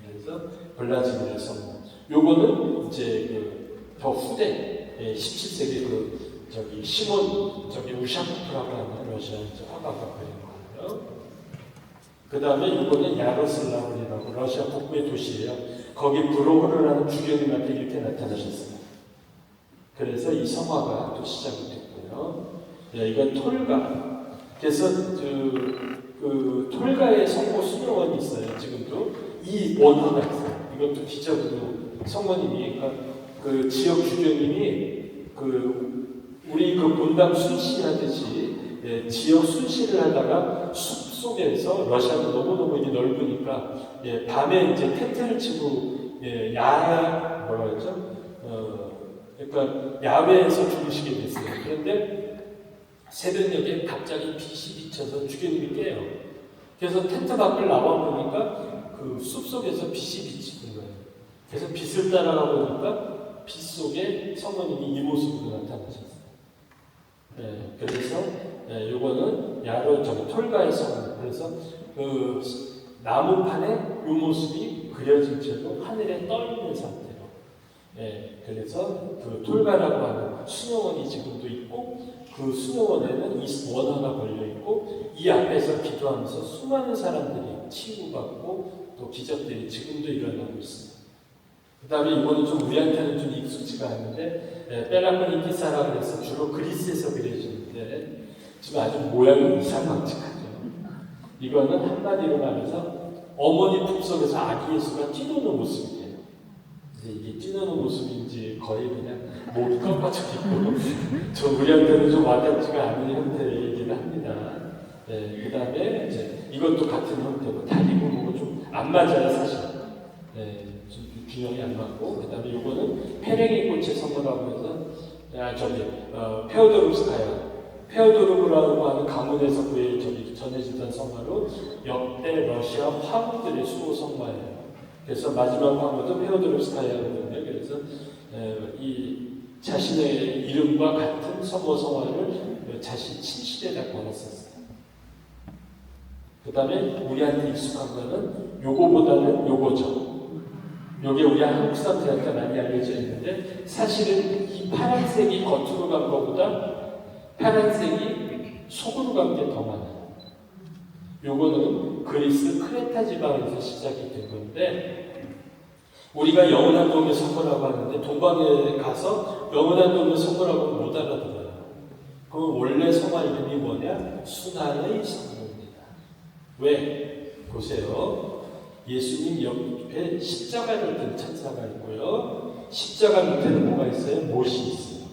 그래서 블라지미르 성모. 요거는 이제 더 후대 17세기 시몬 우샤코프라고 하는 러시아 화가가 그린 거예요. 그 다음에 이거는 야로슬라우이라고 러시아 북부의 도시예요. 거기 불어 흐르는 주교님한테 이렇게 나타나셨어요. 그래서 이 성화가 또 시작이 됐고요. 이건 톨가. 그래서 그 톨가의 성모 수녀원이 있어요. 지금도 이 원화가 있어요. 이것도 기적으로 성모님이 그 지역 주교님이 우리 본당 순시하듯이 지역 순시를 하다가 숲 속에서 러시아도 너무너무 이게 넓으니까 밤에 이제 텐트를 치고 그러니까 야외에서 주무시게 됐어요. 그런데 새벽녘에 갑자기 빛이 비쳐서 주교님이 깨요. 그래서 텐트 밖을 나와 보니까 그 숲 속에서 빛이 비치는 거예요. 그래서 빛을 따라가 보니까 빛 속에 성모님이 이 모습으로 나타나셨어요. 그래서 요거는 톨가의 성모. 그래서 그 나무판에 이 모습이 그려진 채로 하늘에 떠 있는 상태로. 그래서 그 톨가라고 하는 수녀원이 지금도 있고 그 수녀원에는 이 원화가 걸려 있고 이 앞에서 기도하면서 수많은 사람들이 치유받고 또 기적들이 지금도 일어나고 있습니다. 그 다음에 이거는 좀 우리한테는 좀 익숙지가 않은데 벨라코니티사라고 해서 주로 그리스에서 그려지는데 지금 아주 모양이 이상망측하죠. 이거는 한마디로 말해서 어머니 품속에서 아기 예수가 뛰노는 모습이에요. 이게 뛰노는 모습인지 거의 그냥 목이 꺾어져 있고 좀 우리한테는 좀 와닿지가 않은 형태이긴 합니다. 그 다음에 이제 이것도 같은 형태고 다리고 뭐고 좀 안 맞아요 사실. 좀 균형이 안 맞고 그 다음에 이거는 페랭이 꽃의 성모라고 해서 페오도르브라고 하는 가문에서 전해지던 성화로 역대 러시아 황후들의 수호 성화예요. 그래서 마지막 황후도 페오도르스카야거든요. 그래서 이 자신의 이름과 같은 성모 성화를 자신 친실에다 걸었었어요. 그 다음에 우리한테 익숙한 거는 요거보다는 요거죠. 요게 우리 한국 사람들한테 많이 알려져 있는데 사실은 이 파란색이 겉으로 간 것보다 파란색이 속으로 간 게 더 많아요. 요거는 그리스 크레타 지방에서 시작이 된 건데 우리가 영원한 동의 성모라고 하는데 동방에 가서 영원한 동의 성모라고 못 알아들어요. 그럼 원래 성화 이름이 뭐냐? 순환의 성모입니다. 왜? 보세요. 예수님 옆에 십자가를 든 천사가 있고요. 십자가 밑에는 뭐가 있어요? 못이 있어요.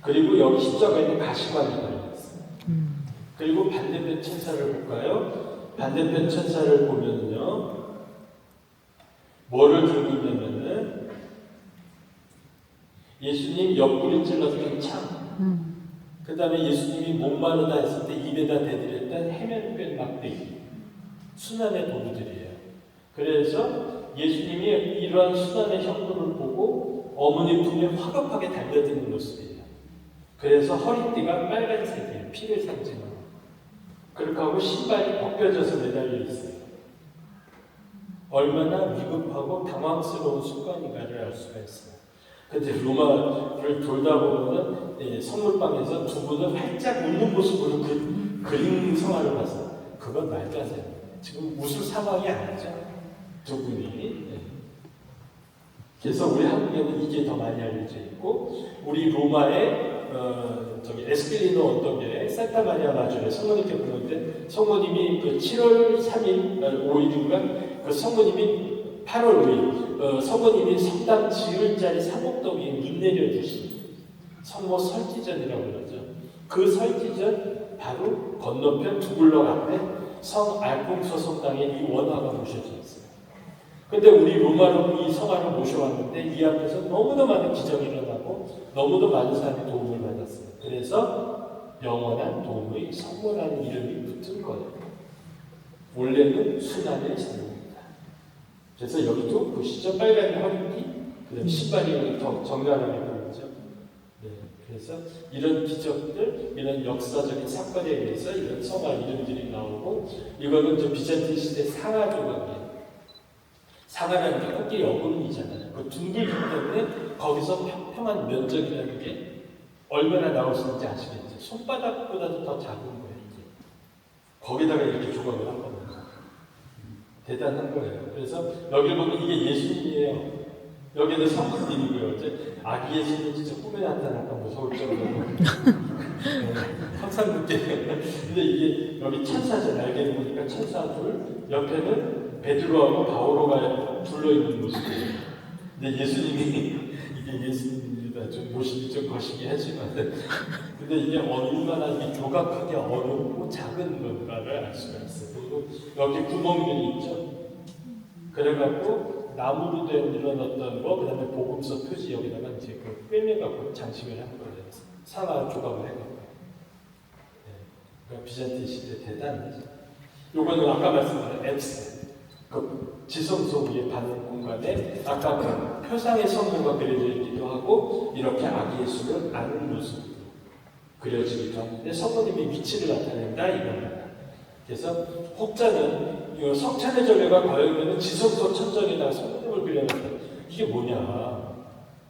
그리고 여기 십자가에는 가시관이 걸려있어요. 그리고 반대편 천사를 볼까요? 반대편 천사를 보면요. 뭐를 들고 있냐면은 예수님 옆구리 찔렀던 창. 그 다음에 예수님이 몸 마르다 했을 때 입에다 대드렸던 해면별 막대기. 순환의 도구들이에요. 그래서 예수님이 이러한 순환의 형국을 보고 어머니 품에 화급하게 달려드는 모습이에요. 그래서 허리띠가 빨간색이에요. 피를 상징하고. 그렇게 하고 신발이 벗겨져서 매달려 있어요. 얼마나 위급하고 당황스러운 순간인가를 알 수가 있어요. 근데 로마를 돌다 보면은 성물방에서 두 분은 활짝 웃는 모습으로 그린 성화를 봤어요. 그건 말도 안 돼요. 지금 웃을 상황이 아니죠. 두 분이. 그래서 우리 한국에는 이게 더 많이 알려져 있고 우리 로마의 에스필리노 언덕에 산타마리아 마주에 성모님께 부르는데 성모님이 그 7월 3일, 5일인가 그 성모님이 8월 5일 성모님이 성당 지을 자리 사목동 위에 문 내려주신 성모 설지전이라고 그러죠. 그 설지전 바로 건너편 두 블럭 앞에 성 알퐁소 성당에 이 원화가 모셔져 있어요. 근데 우리 로마로 이 성화를 모셔왔는데 이 앞에서 너무도 많은 기적이 일어나고 너무도 많은 사람이 도움을 받았어요. 그래서 영원한 도움의 성모라는 이름이 붙은 거예요. 원래는 순환의 성모입니다. 그래서 여기도 보시죠. 빨간 허리띠, 그 다음에 신발이 더 정갈하게 보이죠. 네, 그래서 이런 기적들, 이런 역사적인 사건에 의해서 이런 성화 이름들이 나오고, 이거는 저 비잔틴 시대 상하 조각이에요. 상하라는 게 꽃길이 어금니잖아요. 그 둥글기 때문에 거기서 평평한 면적이라는 게 얼마나 나올 수 있는지 아시겠죠? 손바닥보다도 더 작은 거예요, 이게. 거기다가 이렇게 조각을 한 겁니다. 대단한 거예요. 그래서 여기 보면 이게 예수님이에요. 여기는 성부님이고요. 이제 아기 예수님이 진짜 꿈에 나타날까 무서울 정도로. 항상 그때. 근데 이게 여기 천사죠. 날개를 보니까 천사 둘, 옆에는 베드로하고 바오로가 둘러있는 모습이에요. 근데 예수님이, 이게 예수님입니다. 좀 모습이 좀 거시기 하지만. 근데 이게 얼마나 이게 조각하기 어렵고 작은 건가를 알 수가 있어요. 그리고 여기 구멍들이 있죠. 그래갖고 나무로 된 이런 어떤 거, 그 다음에 복음서 표지 여기다가 이제 그 꿰매갖고 장식을 한 거예요. 상하 조각을 해갖고. 네. 그러니까 비잔틴 시대 대단하죠. 요거는 아까 말씀드린 앱스, 그 지성소 위에 받는 공간에 아까 그 표상의 성모가 그려져 있기도 하고 이렇게 아기 예수를 안는 모습으로 그려지기도 하는데 성모님의 위치를 나타낸다 이겁니다. 그래서 혹자는 성찬의 전례가 거역되는 지성소 천정에다가 성모님을 그려놨다. 이게 뭐냐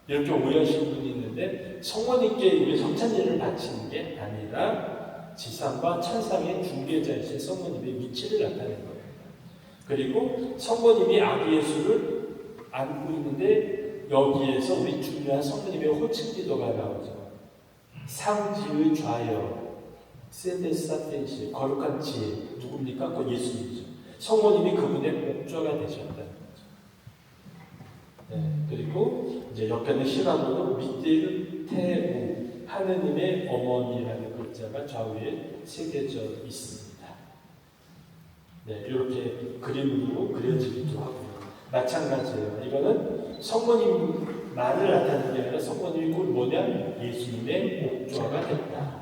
이렇게 오해하시는 분이 있는데 성모님께 우리 성찬예를 바치는 게 아니라 지상과 천상의 중개자이신 성모님의 위치를 나타내는 거예요. 그리고 성모님이 아기 예수를 안고 있는데 여기에서 우리 중요한 성모님의 호칭 기도가 나오죠. 상지의 좌여 세데사텐시 거룩한 지혜 누굽니까? 그 예수님이죠. 성모님이 그분의 목좌가 되셨다는 거죠. 네, 그리고 이제 옆에는 시라고도 미딜 테우 하느님의 어머니라는 글자가 좌우에 새겨져 있습니다. 네, 이렇게 그림으로 그려지기도 하고요. 마찬가지예요. 이거는 성모님만을 나타내는 게 아니라 성모님이 곧 뭐냐? 예수님의 목좌가 됐다.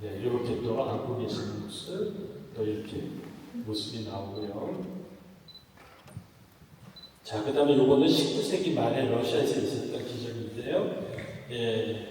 네, 이렇게 또 안고 계시는 모습, 또 이렇게 모습이 나오고요. 자, 그 다음에 이거는 19세기 말에 러시아에서 있었던 기적인데요. 예,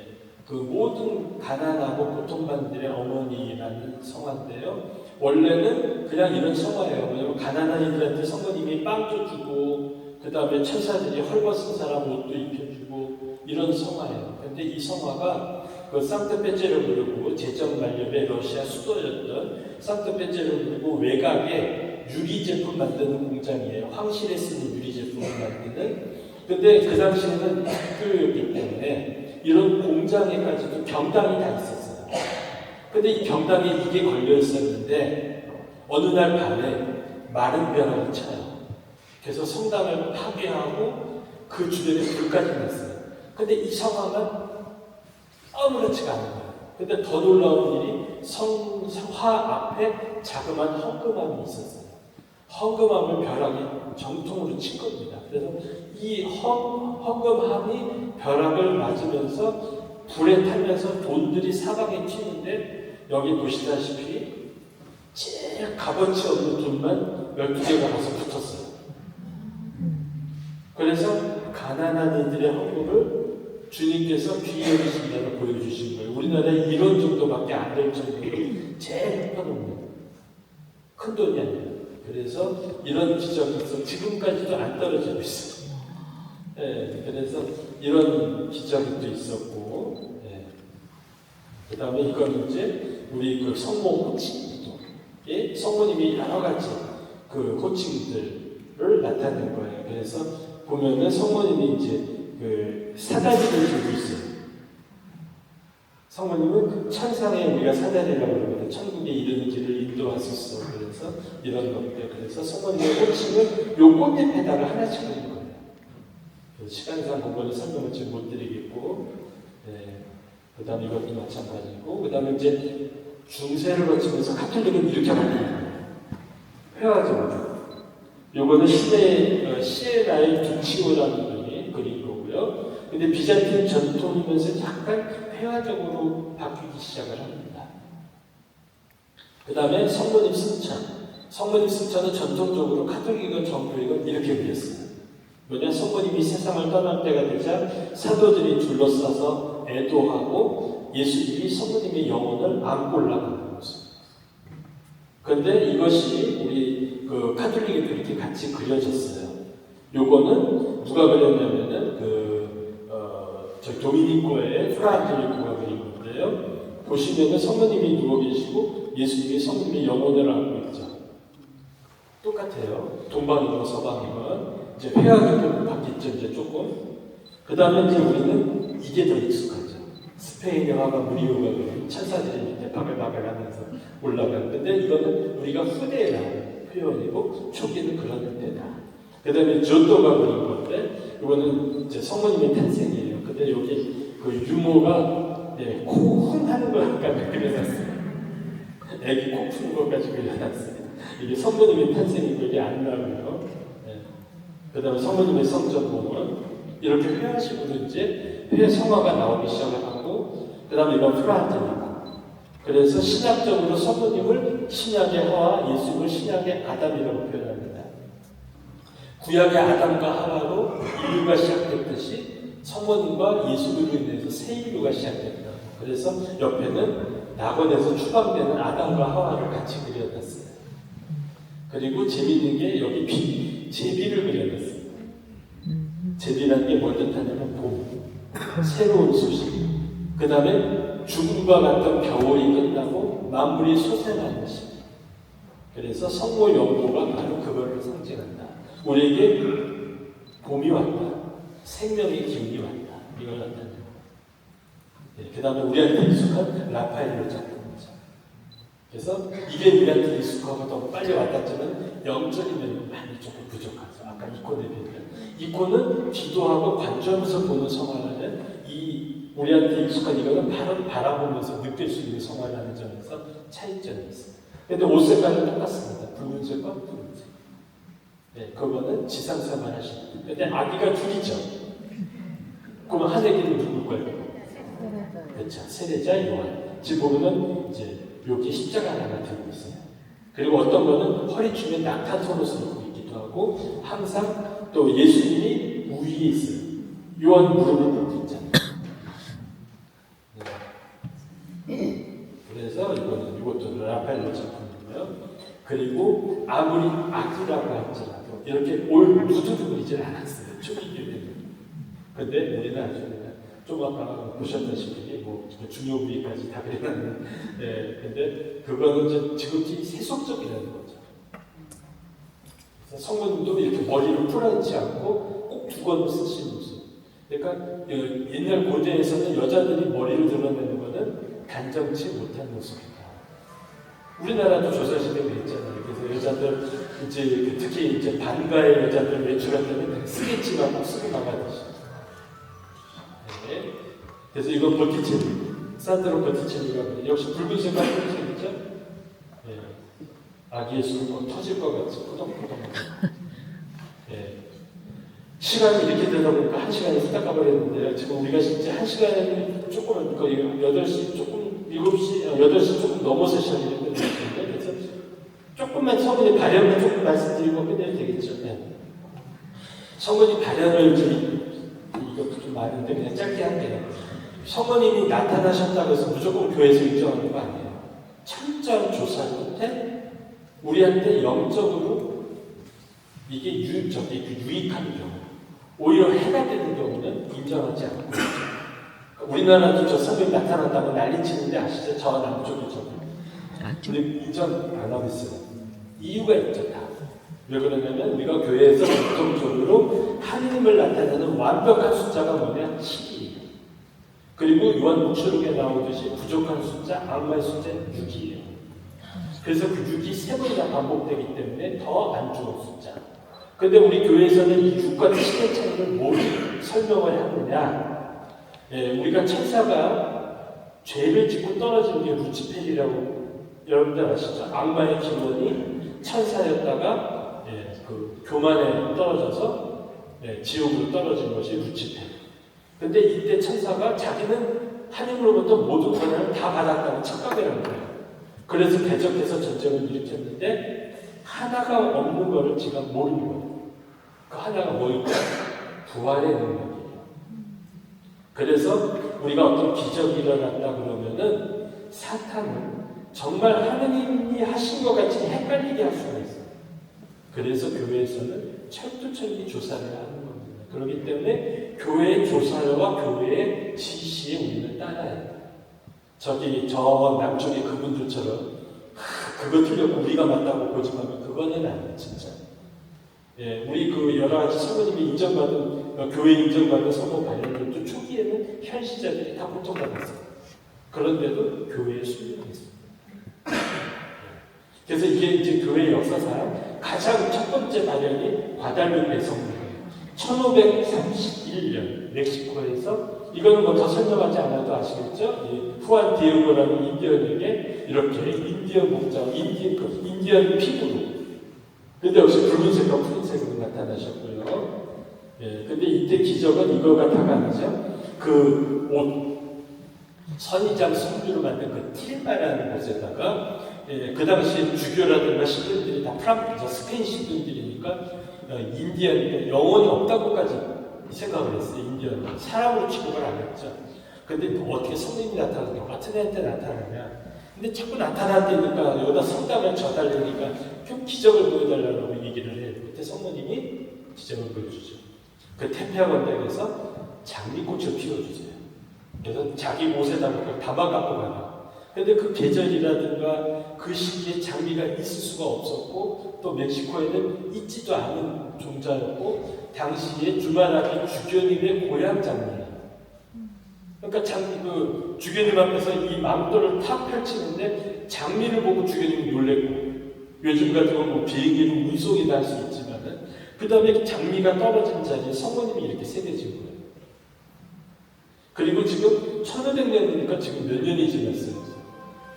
그 모든 가난하고 고통받는 들의 어머니라는 성화인데요. 원래는 그냥 이런 성화예요. 왜냐면 가난한 이들한테 성모님이 빵도 주고, 그 다음에 천사들이 헐벗은 사람 옷도 입혀주고, 이런 성화예요. 근데 이 성화가 그 상트페테르부르크 제정 말년의 러시아 수도였던 상트페테르부르크 외곽에 유리 제품 만드는 공장이에요. 황실에 쓰는 유리 제품을 만드는. 근데 그 당시에는 학교였기 때문에 이런 공장에까지도 병당이 다 있었어요. 근데 이 병당에 이게 걸려 있었는데 어느 날 밤에 마른 벼락이 쳐요. 그래서 성당을 파괴하고 그 주변에 불까지 났어요. 근데 이 성화가 아무렇지가 않은 거예요. 근데 더 놀라운 일이 성화 앞에 자그마한 헝금함이 있었어요. 헝금함을 벼락이 정통으로 친 겁니다. 그래서 이 헝금함이 벼락을 맞으면서 불에 타면서 돈들이 사방에 튀는데 여기 보시다시피 제일 값어치 없는 돈만 12개가 가서 붙었어요. 그래서 가난한 이들의 헌금을 주님께서 귀히 여기신다고 보여주신 거예요. 우리나라에 이런 정도밖에 안 될 정도로 제일 형편없는 큰 돈이 아니에요. 그래서 이런 기적이 있어 지금까지도 안 떨어지고 있어요. 네, 그래서 이런 기적이 또 있었고, 네. 그 다음에 이건 이제 우리 그 성모 호칭기도, 예? 성모님이 여러 가지 그 호칭들을 나타낸 거예요. 그래서 보면은 성모님이 이제 그 사다리를 들고 있어요. 성모님은 그 천상에 우리가 사다리라고 그러거든요. 천국에 이르는 길을 인도하소서. 그래서 이런 것들. 그래서 성모님의 호칭은 요 꽃잎에다가 하나씩 그린 거예요. 시간상 그거는 설명을 지금 못 드리겠고, 네. 그 다음에 이것도 마찬가지고, 그 다음에 이제 중세를 거치면서 카톨릭은 이렇게 만든 거예요. 회화적으로. 요거는 시에라의 두치오라는 분이 그린 거고요. 근데 비잔틴 전통이면서 약간 회화적으로 바뀌기 시작을 합니다. 그 다음에 성모님 승천. 성모님 승천은 전통적으로 카톨릭은 정교회가 이렇게 그렸어요. 뭐냐, 성모님이 세상을 떠날 때가 되자 사도들이 둘러싸서 애도하고 예수님이 성모님의 영혼을 안고 올라가는 모습. 그런데 이것이 우리 그 카톨릭에도 이렇게 같이 그려졌어요. 요거는 누가 그렸냐면은 저 도미니코의 프라안토니코가 그린 건데요. 보시면은 성모님이 누워 계시고 예수님이 성모님의 영혼을 안고 있죠. 똑같아요. 동방이건 서방이건 이제 회화적으로 바뀌었죠. 이제 조금. 그 다음에 이제 우리는 이게 더 익숙하죠. 스페인어가 무리오가 그린 천사들이 밑에 바글바글 하면서 올라가는데 이거는 우리가 후대라는 표현이고 초기는 그런 때다. 그 다음에 조또가 그린 건데 이거는 이제 성모님의 탄생이에요. 근데 여기 그 유모가 코 흥하는 거 약간 그려놨어요. 애기 코 푸는 것까지 그려놨어요. 이게 성모님의 탄생인 게 안 나오고요. 그 다음에 성모님의 성전봉은 이렇게 회화식으로 이제 성화가 나오기 시작을 하고, 그 다음에 이건 프라한테니까. 그래서 신약적으로 성모님을 신약의 하와, 예수님을 신약의 아담이라고 표현합니다. 구약의 아담과 하와로 인류가 시작됐듯이 성모님과 예수님으로 인해서 새 인류가 시작됐다. 그래서 옆에는 낙원에서 추방되는 아담과 하와를 같이 그려놨어요. 그리고 재미있는 게 여기 제비를 그려놨어요. 제비라는 게 뭘 뜻하냐면 봄, 새로운 소식. 그 다음에 죽음과 같은 겨울이 끝나고 만물이 솟아나는 시기. 그래서 성모 영도가 바로 그거를 상징한다. 우리에게 봄이 왔다. 생명의 기운이 왔다. 이걸 나타내는. 그 다음에 우리한테 익숙한 라파엘로 작품이죠. 그래서 이게 우리한테 익숙하고 너무 빨리 와닿지만 영적인 면은 많이 조금 부족하죠. 아까 이콘에 비하면. 이콘은 기도하고 관주하면서 보는 성화라는 이 우리한테 익숙한 이거는 바로 바라보면서 느낄 수 있는 성화라는 점에서 차이점이 있어요. 근데 옷 색깔은 똑같습니다. 붉은색과 푸른색. 그거는 지상사만 하시는. 근데 아기가 둘이죠. 그럼 한 아기는 누굴까요? 그렇죠. 세례자 요한. 지금 보면은 이제 여기 십자가 하나 들고 있어요. 그리고 어떤 거는 허리춤에 낙타 속옷을 입고 있기도 하고, 항상 또 예수님이 우위에 있어요. 요한 무릎을 꿇고 있잖아요. 그래서 이것도 라파엘로 작품이고요. 그리고 아무리 악이라고 할지라도 이렇게 올 누드도 그리질 않았어요. 초기교회는. 근데 우리는 아주 좀 아까 보셨다시피 뭐 중요 부위까지 다 그려놨는. 근데 그거는 지극히 세속적이라는 거죠. 그래서 성모님도 이렇게 머리를 풀어놓지 않고 꼭 두건을 쓰시는 모습. 그러니까 옛날 고대에서는 여자들이 머리를 드러내는 것은 단정치 못한 모습이다. 우리나라도 조선시대 그랬잖아요. 그래서 여자들 이제 특히 이제 반가의 여자들 외출할 때는 스케치만 꼭 쓰고 나가듯이. 그래서 이건 버티체리, 산드로 버티체리가 역시 붉은색과 푸른색이죠. 아기 예수는 터질 것 같이 포동포동. 시간이 이렇게 되다 보니까 1시간이 후딱 가버렸는데요. 지금 우리가 진짜 1시간이 조금, 거의 8시 조금, 7시, 8시 조금 넘어서 시작했는데, 그래서 조금만 성문의 발현을 조금 말씀드리고 끝내도 되겠죠. 성문의 발현을 이것도 좀 많은데 그냥 짧게 할게요. 성모님이 나타나셨다고 해서 무조건 교회에서 인정하는 거 아니에요. 철저한 조사 끝에 우리한테 영적으로 이게 유익한 경우, 오히려 해가 되는 경우는 인정하지 않고 있죠. 우리나라도 저 성경이 나타난다고 난리치는데 아시죠? 저 남쪽이죠. 우리 인정 안 하고 있어요. 이유가 있죠. 다. 왜 그러냐면 우리가 교회에서 전통적으로 하느님을 나타내는 완벽한 숫자가 뭐냐? 10이에요. 그리고 요한복음에 나오듯이 부족한 숫자, 악마의 숫자는 6이에요. 그래서 그 6이 3번이나 반복되기 때문에 더 안 좋은 숫자. 근데 우리 교회에서는 이 6과 10의 차이를 뭘 설명을 하느냐? 우리가 천사가 죄를 짓고 떨어지는 게 루치펠이라고 여러분들 아시죠? 악마의 기원이 천사였다가 그 교만에 떨어져서 지옥으로 떨어진 것이 루치페. 근데 이때 천사가 자기는 하나님으로부터 모든 권한을 다 받았다는 착각을 한 거예요. 그래서 대적해서 전쟁을 일으켰는데 하나가 없는 것을 지가 모르는 거예요. 그 하나가 뭐일까? 부활의 능력이에요. 그래서 우리가 어떤 기적이 일어났다 그러면은 사탄은 정말 하느님이 하신 것 같이 헷갈리게 할 수가 있어요. 그래서 교회에서는 철두철미 조사를 하는 겁니다. 그렇기 때문에 교회의 조사와 교회의 지시에 우리는 따라야 해요. 저 남쪽의 그분들처럼 그거 틀렸고 우리가 맞다고 고집하면 그거는 아니에요, 진짜. 우리 그 여러 가지 성모님이 인정받은 교회 인정받은 성모 관련들도 초기에는 현시자들이 다 고통받았어요. 그런데도 교회에 순종했습니다. 그래서 이게 이제 교회 역사상 가장 첫 번째 발현이 과달루페 성모예요. 1531년 멕시코에서 이거는 뭐 더 설명하지 않아도 아시겠죠? 후안 디에고라는 인디언에게 이렇게 인디언 목장, 인디언 피부로 근데 역시 붉은색과 푸른색으로 나타나셨고요. 근데 이때 기적은 이거가 다가 아니죠. 그 옷, 선의장 섬유로 만든 그 틸마라는 곳에다가 그 당시에 주교라든가 신분들이 다 스페인 신분들이니까 인디언 영혼이 없다고까지 생각을 했어요. 인디언 사람으로 취급을 안 했죠. 근데 어떻게 성령이 나타나서 같은 애한테 나타나냐? 근데 자꾸 나타났다니까 여기다 성당을 져달라니까 좀 기적을 보여달라고 얘기를 해요. 그때 성모님이 기적을 보여주죠. 그 태평 언덕에서 장미꽃을 피워주세요. 그래서 자기 옷에다 담아 갖고 가라. 근데 그 계절이라든가 그 시기에 장미가 있을 수가 없었고 또 멕시코에는 있지도 않은 종자였고 당시에 주마라비 주교님의 고향 장미예요. 그러니까 그 주교님 앞에서 이 망토를 탁 펼치는데 장미를 보고 주교님이 놀랬고 요즘 같은 건 뭐 비행기로 운송이다 할 수 있지만은 그 다음에 장미가 떨어진 자리에 성모님이 이렇게 새겨진 거예요. 그리고 지금 1500년이니까 지금 몇 년이 지났어요.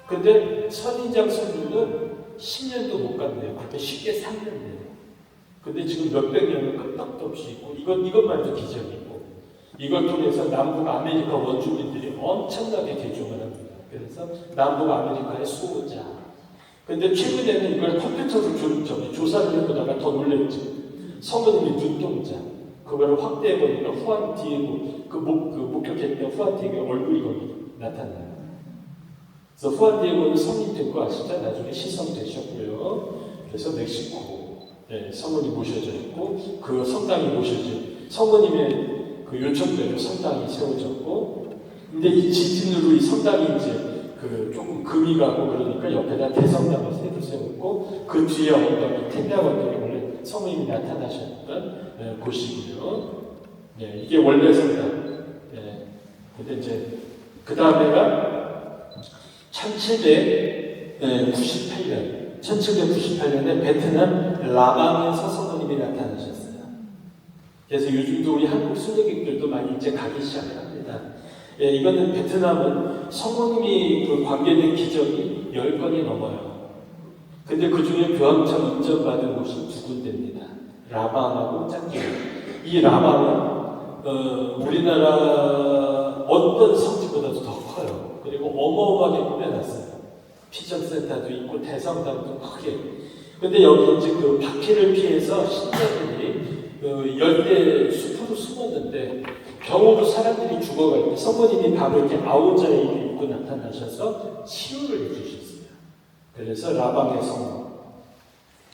근데 선인장 선주는 10년도 못 갔네요. 그때 쉽게 3년이에요. 근데 지금 몇백 년은 끄떡도 없이 있고 이것만도 기적이고 이걸 통해서 남북 아메리카 원주민들이 엄청나게 개종을 합니다. 그래서 남북 아메리카의 수호자. 근데 최근에는 이걸 컴퓨터로 조사를 해보다가 더 놀랬죠. 성모님이 눈동자. 그거를 확대해보니까 후안 디에고 목격했던 후안 디에고 얼굴이 거기 나타나요. 그래서 후안 디에고는 성인 된 거 아시죠? 나중에 시성되셨고요. 그래서 멕시코 성모님 모셔져 있고 그 성당이 모셔진 성모님의 그 요청대로 성당이 세워졌고, 근데 이 지진으로 이 성당이 이제 조금 금이 가고 그러니까 옆에다 대성당을 새로 세웠고, 그 뒤에 언덕이 태평 언덕이 원래 성모님이 나타나셨던 곳이고요. 이게 원래 성당. 근데 이제 그 다음에가 1798년에 베트남 라방에서 성모님이 나타나셨어요. 그래서 요즘도 우리 한국 순례객들도 많이 이제 가기 시작합니다. 이거는 베트남은 성모님이 관계된 기적이 10건이 넘어요. 근데 그 중에 교황청 인정받은 곳이 2군데입니다. 라방하고 짱기. 이 라방은 우리나라 어떤 성지보다도 더 커요. 그리고 어마어마하게 꾸며놨어요. 피정센터도 있고 대성당도 크게. 근데 여기 이제 그 바퀴를 피해서 신자들이 열대 숲으로 숨었는데 병으로 사람들이 죽어갈 때 성모님이 바로 이렇게 아우자에 입고 나타나셔서 치유를 해주셨어요. 그래서 라방의 성모.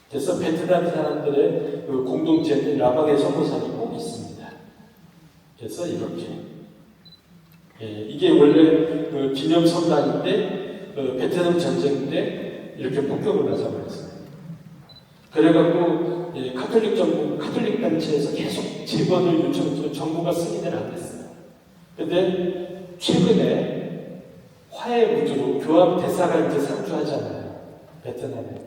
그래서 베트남 사람들의 공동체는 라방의 성모상이 꼭 있습니다. 그래서 이렇게 이게 원래 기념 성당인데 베트남 전쟁 때 이렇게 폭격을 나서 버렸어요. 그래갖고 카톨릭 단체에서 계속 재건을 요청해서 정부가 승인을 안 했어요. 근데 최근에 화해 무드로 교황 대사가 이제 상주하잖아요. 베트남에.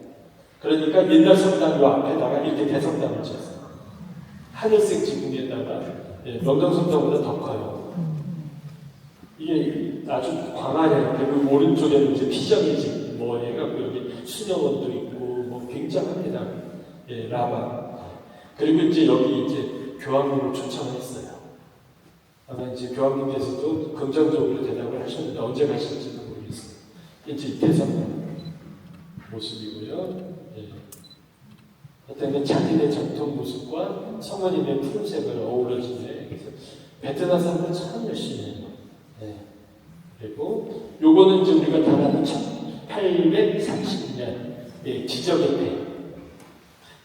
그러니까 옛날 성당으로 앞에다가 이렇게 대성당을 지었어요. 하늘색 지붕에다가 명당 성당보다 더 커요. 이게 아주 광활해요. 그리고 오른쪽에는 이제 피정이 집, 해갖고 여기 수녀원도 있고, 굉장합니다. 라방. 그리고 이제 여기 이제 교황님을 초청했어요. 아마 이제 교황님께서도 긍정적으로 대답을 하셨는데 언제 가실지도 모르겠어요. 이제 대선 모습이고요. 예. 어떤 자기네 전통 모습과 성모님의 푸른색을 어우러지네. 그래서 베트남 사람들 참 열심히 해요. 예. 그리고 요거는 이제 우리가 다 아는 1830년 예, 기적의 배.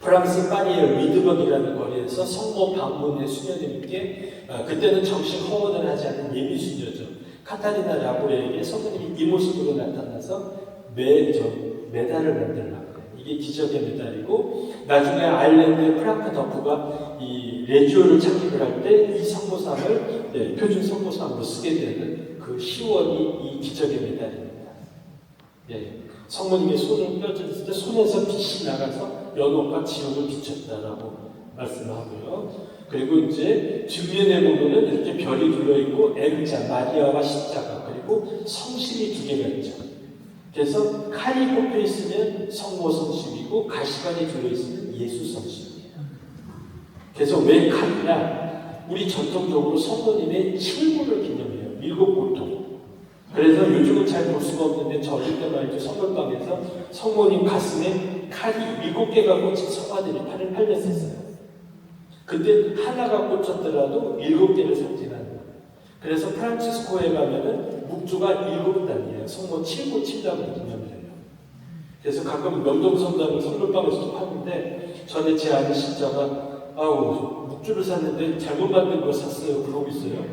프랑스 파리의 위드버이라는 거리에서 성모 방문의 수녀님께 그때는 정식 허언을 하지 않는 예비 수녀죠. 카타리나 라보레에게 성모님이 이 모습으로 나타나서 메달을 만들라고 해요. 이게 기적의 메달이고 나중에 아일랜드 프랑크 더프가 이 레지오를 창립을 할 때 이 성모상을 표준 성모상으로 쓰게 되는 그 시원이 이 기적의 메달입니다. 예. 성모님의 손을 펴줬을 때 손에서 빛이 나가서 연옥과 지옥을 비췄다라고 말씀하고요. 그리고 이제 뒷면에 보면은 이렇게 별이 둘러있고 M자, 마리아와 십자가, 그리고 성심이 두 개가 있죠. 그래서 칼이 꼽혀 있으면 성모 성심이고 가시관이 둘러있으면 예수 성심이에요. 그래서 왜 칼이냐? 우리 전통적으로 성모님의 칠고를 기념해요. 7고통. 그래서 요즘은 잘 볼 수가 없는데 저 어릴 때만 해도 성물방에서 성모님 가슴에 칼이 7개가 꽂힌 성화들이 팔을 팔렸었어요. 그때 하나가 꽂혔더라도 7개를 상징하는 거예요. 그래서 프란치스코에 가면은 묵주가 7단이에요. 성모 7고 7단을 기념을 해요. 그래서 가끔 명동성당 성물방에서도 파는데 전에 제 아는 신자가 묵주를 샀는데 잘못 만든 거 샀어요. 그러고 있어요.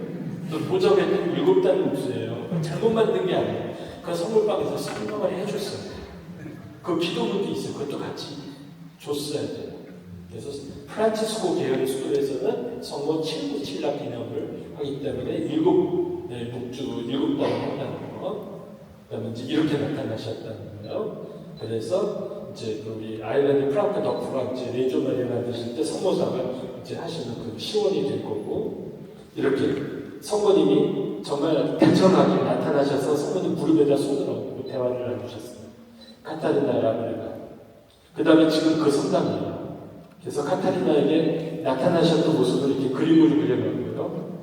또 보정했더니 7단 묵주예요. 잘못 만든 게 아니에요. 그 성물방에서 설명을 해줬어요. 그 기도문도 있어요. 그것도 같이 줬어야 돼요. 그래서 프란치스코 계열의 수도에서는 성모 7구 7락 기념을 하기 때문에 7묵주 7단을 한다는 거. 그 다음에 이제 이렇게 나타나셨다는 거예요. 그래서 이제 우리 아일랜드 프랑크 덕후가 이제 레조마리아 만드실 때 성모상을 이제 하시는 그 시원이 될 거고, 이렇게 성모님이 정말 다정하게 나타나셔서 성모님 무릎에다 손을 얹고 대화를 나누셨어요. 카타리나 라브레가. 그 다음에 지금 그 성당이에요. 그래서 카타리나에게 나타나셨던 모습을 이렇게 그림으로 그려놓고요.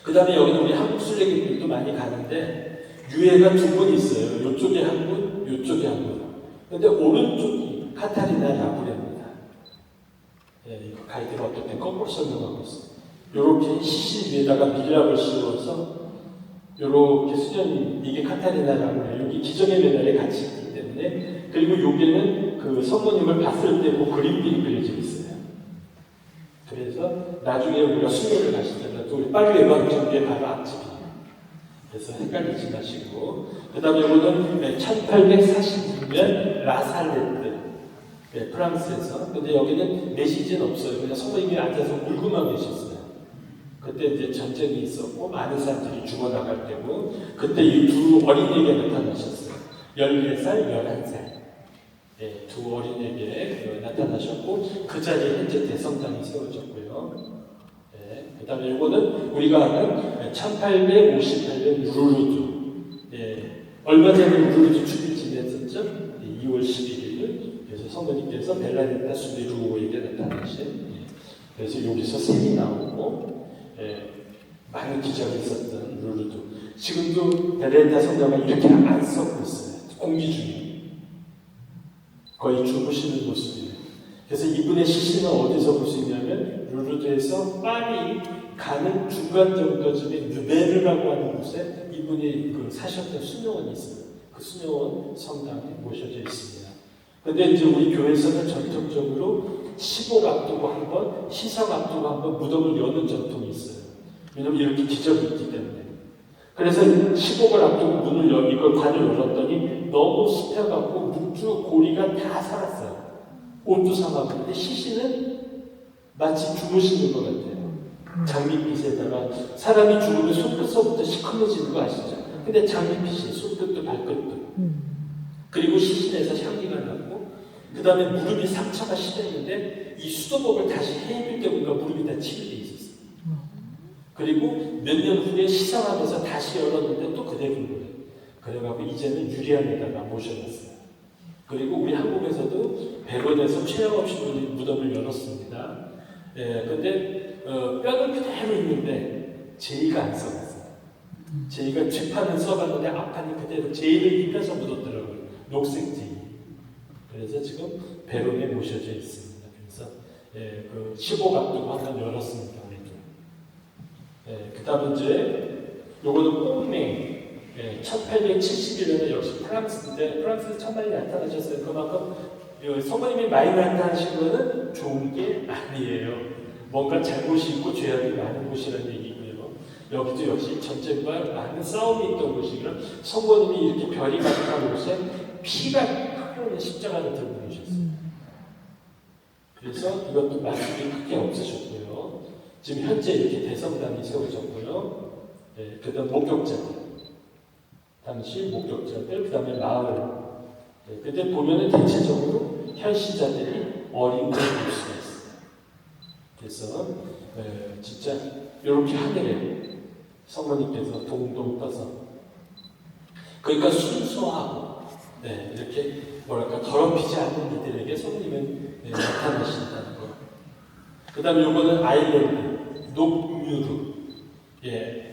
그 다음에 여기는 우리 한국 순례객들도 많이 가는데 유해가 두 분 있어요. 이쪽에 한 분, 이쪽에 한 분. 근데 오른쪽이 카타리나 라브레입니다. 예, 이거 가이드가 어떨 때 거꾸로 설명하고 있어요. 요렇게 시신 위에다가 밀랍을 씌워서 요렇게 수녀님, 이게 카타리나라고 여기 기적의 메달에 같이 있기 때문에, 그리고 요게는 그 성모님을 봤을 때 그 그림들이 그려져 있어요. 그래서 나중에 우리가 수녀를 가실 때는 또 우리 파리 외곽정교의 바로 앞집이에요. 그래서 헷갈리지 마시고, 그 다음에 요거는 1846년 라살레트, 프랑스에서. 근데 여기는 메시지는 없어요. 그냥 성모님이 앉아서 울고만 계셨어요. 그때 이제 전쟁이 있었고 많은 사람들이 죽어나갈 때고, 그때 이 두 어린이에게 나타나셨어요. 14살, 11살. 네, 두 어린이에게 나타나셨고 그 자리에 현재 대성당이 세워졌고요. 네, 그 다음에 이거는 우리가 아는 1858년 루르드. 네, 얼마 전에 루르드 축일 지냈었죠? 네, 2월 11일. 그래서 성모님께서 벨라니타 수비루에게 나타나신. 그래서 여기서 샘이 나오고 많은 기적이 있었던 루르드. 지금도 벨라니타 성당은 이렇게 안 썩고 있어요. 공기 중에. 거의 주무시는 모습이에요. 그래서 이분의 시신은 어디서 볼 수 있냐면 루르드에서 파리 가는 중간 정도쯤에 누베르라고 하는 곳에 이분이 사셨던 수녀원이 있어요. 그 수녀원 성당에 모셔져 있습니다. 그런데 이제 우리 교회에서는 전통적으로 시복 앞두고 한번, 시상 앞두고 한번 무덤을 여는 전통이 있어요. 왜냐면 이렇게 기적이 있기 때문에. 그래서 시복을 앞두고 이걸 관을 열었더니 너무 습해갖고 묵주 고리가 다 살았어요. 옷도 상하고. 근데 시신은 마치 주무시는 것 같아요. 장밋빛에다가 사람이 죽으면 손끝서부터 시커매지는 거 아시죠? 근데 장밋빛이 손끝도 발끝도. 그리고 시신에서 향기가 나고, 그 다음에 무릎이 상처가 심했는데 이 수도복을 다시 해입을 때 보니까 무릎이 다 치료돼 있었어요. 그리고 몇 년 후에 시상하면서 다시 열었는데 또 그대로인 거예요. 그래가지고 이제는 유리안에다가 모셔놨어요. 그리고 우리 한국에서도 베론에서 최영 없이 무덤을 열었습니다. 근데 뼈는 그대로 있는데 제의가 안 써봤어요. 제의가 뒷판은 써봤는데 앞판이 그대로 제의를 입혀서 묻었더라고요. 녹색 제의. 그래서 지금 베론에 모셔져 있습니다. 그래서 그 15각도 한번 열었습니다. 그 다음에 이제 요거는 꽁맹. 1871년에 역시 프랑스인데 프랑스에서 천만이 나타나셨어요. 그만큼 성모님이 많이 나타나신 거는 좋은 게 아니에요. 뭔가 잘못이 있고 죄악이 많은 곳이라는 얘기고요. 여기도 역시 전쟁과 많은 싸움이 있던 곳이고요. 성모님이 이렇게 별이 가득한 곳에 피가 흘러오는 십자가를 들고 계셨어요. 그래서 이것도 말씀이 크게 없으셨고요. 지금 현재 이렇게 대성당이 세워졌고요. 그 다음 목격자. 당시 목격자들, 그 다음에 마을. 근데 보면은 대체적으로 현시자들이 어린 걸 볼 수가 있어요. 그래서 진짜 이렇게 하늘에 성모님께서 동동 떠서 그러니까 순수하고 이렇게 뭐랄까 더럽히지 않는 이들에게 성모님은 나타나신다는 거. 그 다음에 요거는 아일랜드 녹뮤르.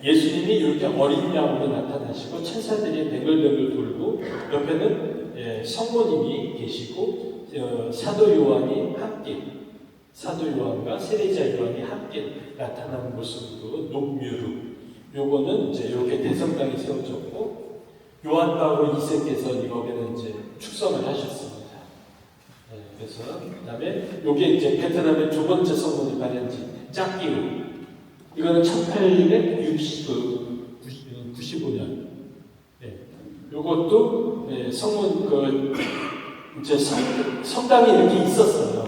예수님이 이렇게 어린 양으로 나타나시고 천사들이 뱅글뱅글 돌고 옆에는 성모님이 계시고 사도 요한이 함께 사도 요한과 세례자 요한이 함께 나타나는 모습으로 녹뮤르. 요거는 이제 이렇게 대성당이 세워졌고 요한 바오로 2세께서 거기는 이제 축성을 하셨습니다. 그래서 그다음에 요게 이제 베트남의 두 번째 성모님 발현지 짝기우. 이거는 1895년. 요것도 성문 이제 성당이 이렇게 있었어요.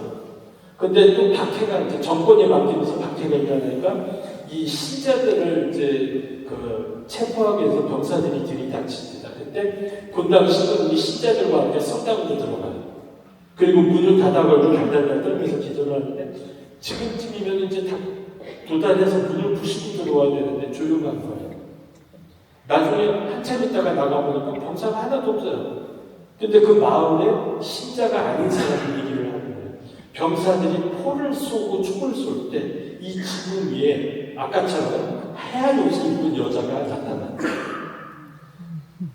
근데 또 박해가 이제 정권이 바뀌면서 박해가 일어나니까 이 신자들을 이제 체포하기 위해서 병사들이 들이닥칩니다. 그때 본당 신부님이 신자들과 함께 성당으로 들어가요. 그리고 문을 닫아걸고 달달달 떨면서 기도를 하는데 지금쯤이면 이제 다 도달해서 문을 부수고 들어와야 되는데 조용한 거예요. 나중에 한참 있다가 나가보니까 병사가 하나도 없어요. 근데 그 마을에 신자가 아닌 사람이 얘기를 하는 거예요. 병사들이 포를 쏘고 총을 쏠 때 이 지붕 위에 아까처럼 하얀 옷을 입은 여자가 나타났어요.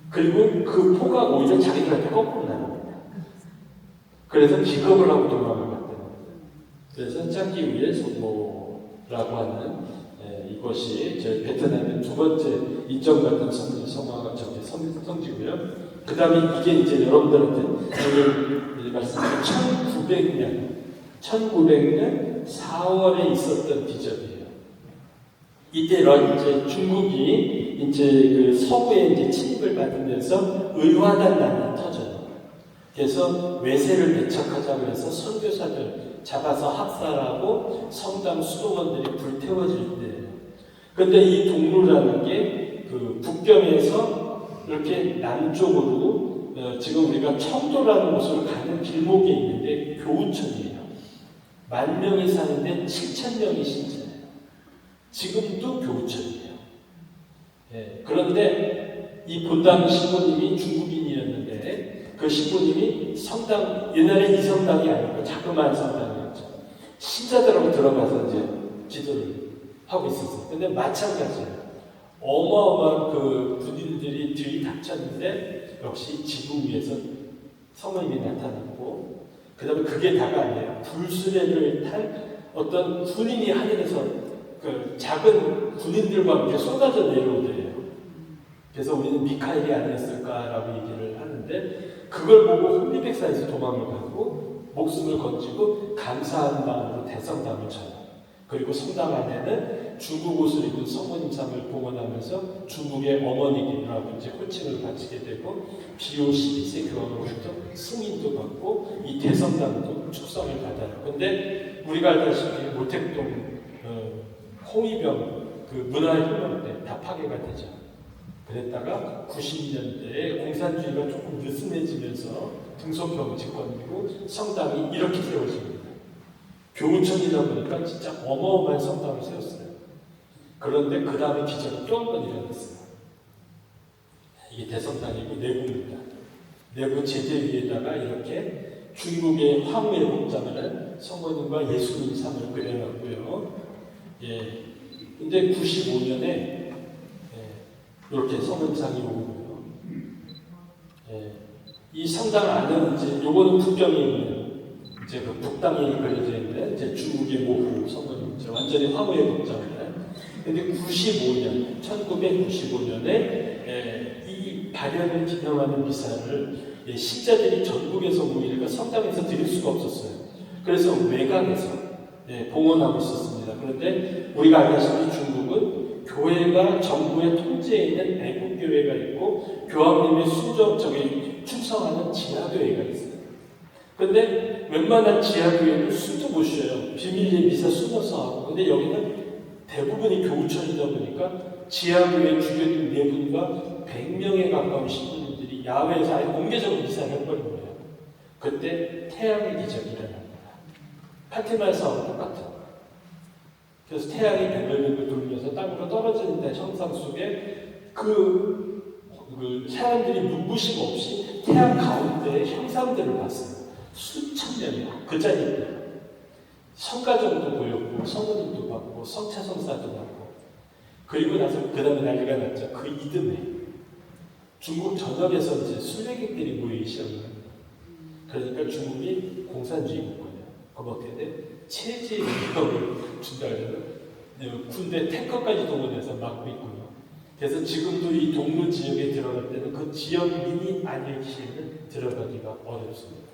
그리고 그 포가 오히려 자기들한테 거꾸로 나갑니다. 그래서 기겁을 하고 도망을 갔다는 거예요. 그래서 짝기 위에 소모라고 하는 이것이 저희 베트남의 두 번째 인정받은 성지고요. 그 다음에 이게 이제 여러분들한테 오늘 말씀드린 1900년 4월에 있었던 기적이에요. 이때 이제 중국이 이제 그 서부에 이제 침입을 받으면서 의화단난이 터져요. 그래서 외세를 대척하자고 해서 선교사들 잡아서 학살하고 성당 수도원들이 불태워질 때예요. 근데 이 동루라는 게 그 북경에서 이렇게 남쪽으로 지금 우리가 청도라는 곳으로 가는 길목에 있는데 교우천이에요. 10,000명이 사는데 7,000명이 신자예요. 지금도 교우천이에요. 그런데 이 본당 신부님이 중국인이었는데 그 신부님이 성당, 옛날에 이 성당이 아니고 자그마한 성당이었죠. 신자들하고 들어가서 이제 기도를 하고 있었어요. 근데 마찬가지예요. 어마어마한 그 군인들이 들이닥쳤는데 역시 지붕 위에서 성모님이 나타났고, 그 다음에 그게 다가 아니에요. 불수레를 탄 어떤 군인이 하늘에서 그 작은 군인들과 함께 쏟아져 내려오더래요. 그래서 우리는 미카엘이 아니었을까라고 얘기를 하는데, 그걸 보고 혼미백산에서 도망을 가고 목숨을 건지고 감사한 마음으로 대성당을 쳐요. 그리고 성당 안에는 중국 옷을 입은 성모님 상을 봉헌하면서 중국의 어머니라고 이제 호칭을 바치게 되고, 비오 12세 교황으로부터 승인도 받고 이 대성당도 축성을 받아요. 근데 우리가 알다시피 모택동 홍위병 그 문화혁명 때 다 파괴가 되죠. 그랬다가 90년대에 공산주의가 조금 느슨해지면서 등소평 집권이고 성당이 이렇게 세워집니다. 교우천이다 보니까 진짜 어마어마한 성당을 세웠어요. 그런데 그 다음에 기적이 또 한 번 일어났어요. 이게 대성당이고 내부입니다. 내부 제재 위에다가 이렇게 중국의 황후의 복장을 한 성모님과 예수님 상을 그려놨고요. 예. 근데 95년에 이렇게 성모상이 오고요. 예. 이 성당 안에는 이제 요거는 북경에 있는 이제 그 북당이 그려져 있는 이제 중국의 모후 성모님, 완전히 황후의 복장을 한. 근데 1995년에 이 발현을 기념하는 미사를 신자들이 전국에서 모이니까 성당에서 드릴 수가 없었어요. 그래서 외곽에서 봉헌하고 있었습니다. 그런데 우리가 알다시피 중국은 교회가 정부의 통제에 있는 애국교회가 있고 교황님의 순종적인 충성하는 지하교회가 있어요. 그런데 웬만한 지하교회는 숨도 못 쉬어요. 비밀리에 미사 숨어서 하고. 근데 여기는 대부분이 교우천이다 보니까 지하교회 주교님 4분과 100명에 가까운 신부님들이 야외에서 아예 공개적으로 미사를 해버린 거예요. 그때 태양의 기적이 일어납니다. 파티마 사업은 똑같아요. 그래서 태양이 뱅글뱅글 돌면서 땅으로 떨어져 있는 형상 속에 그 사람들이 눈부심 없이 태양 가운데의 형상들을 봤어요. 수천 명이요. 그 자리에 성가정도 보였고 성모님도 봤고 성차성사도 봤고 그리고 나서 그 다음에 난리가 났죠. 그 이듬해 중국 전역에서 이제 순례객들이 모이기 시작합니다. 그러니까 중국이 공산주의 국가예요. 그럼 어떻게 돼? 체제의 위협을 준다 그러면 군대 탱커까지 동원해서 막고 있고요. 그래서 지금도 이 동로 지역에 들어갈 때는 그 지역민이 아닐 시에는 들어가기가 어렵습니다.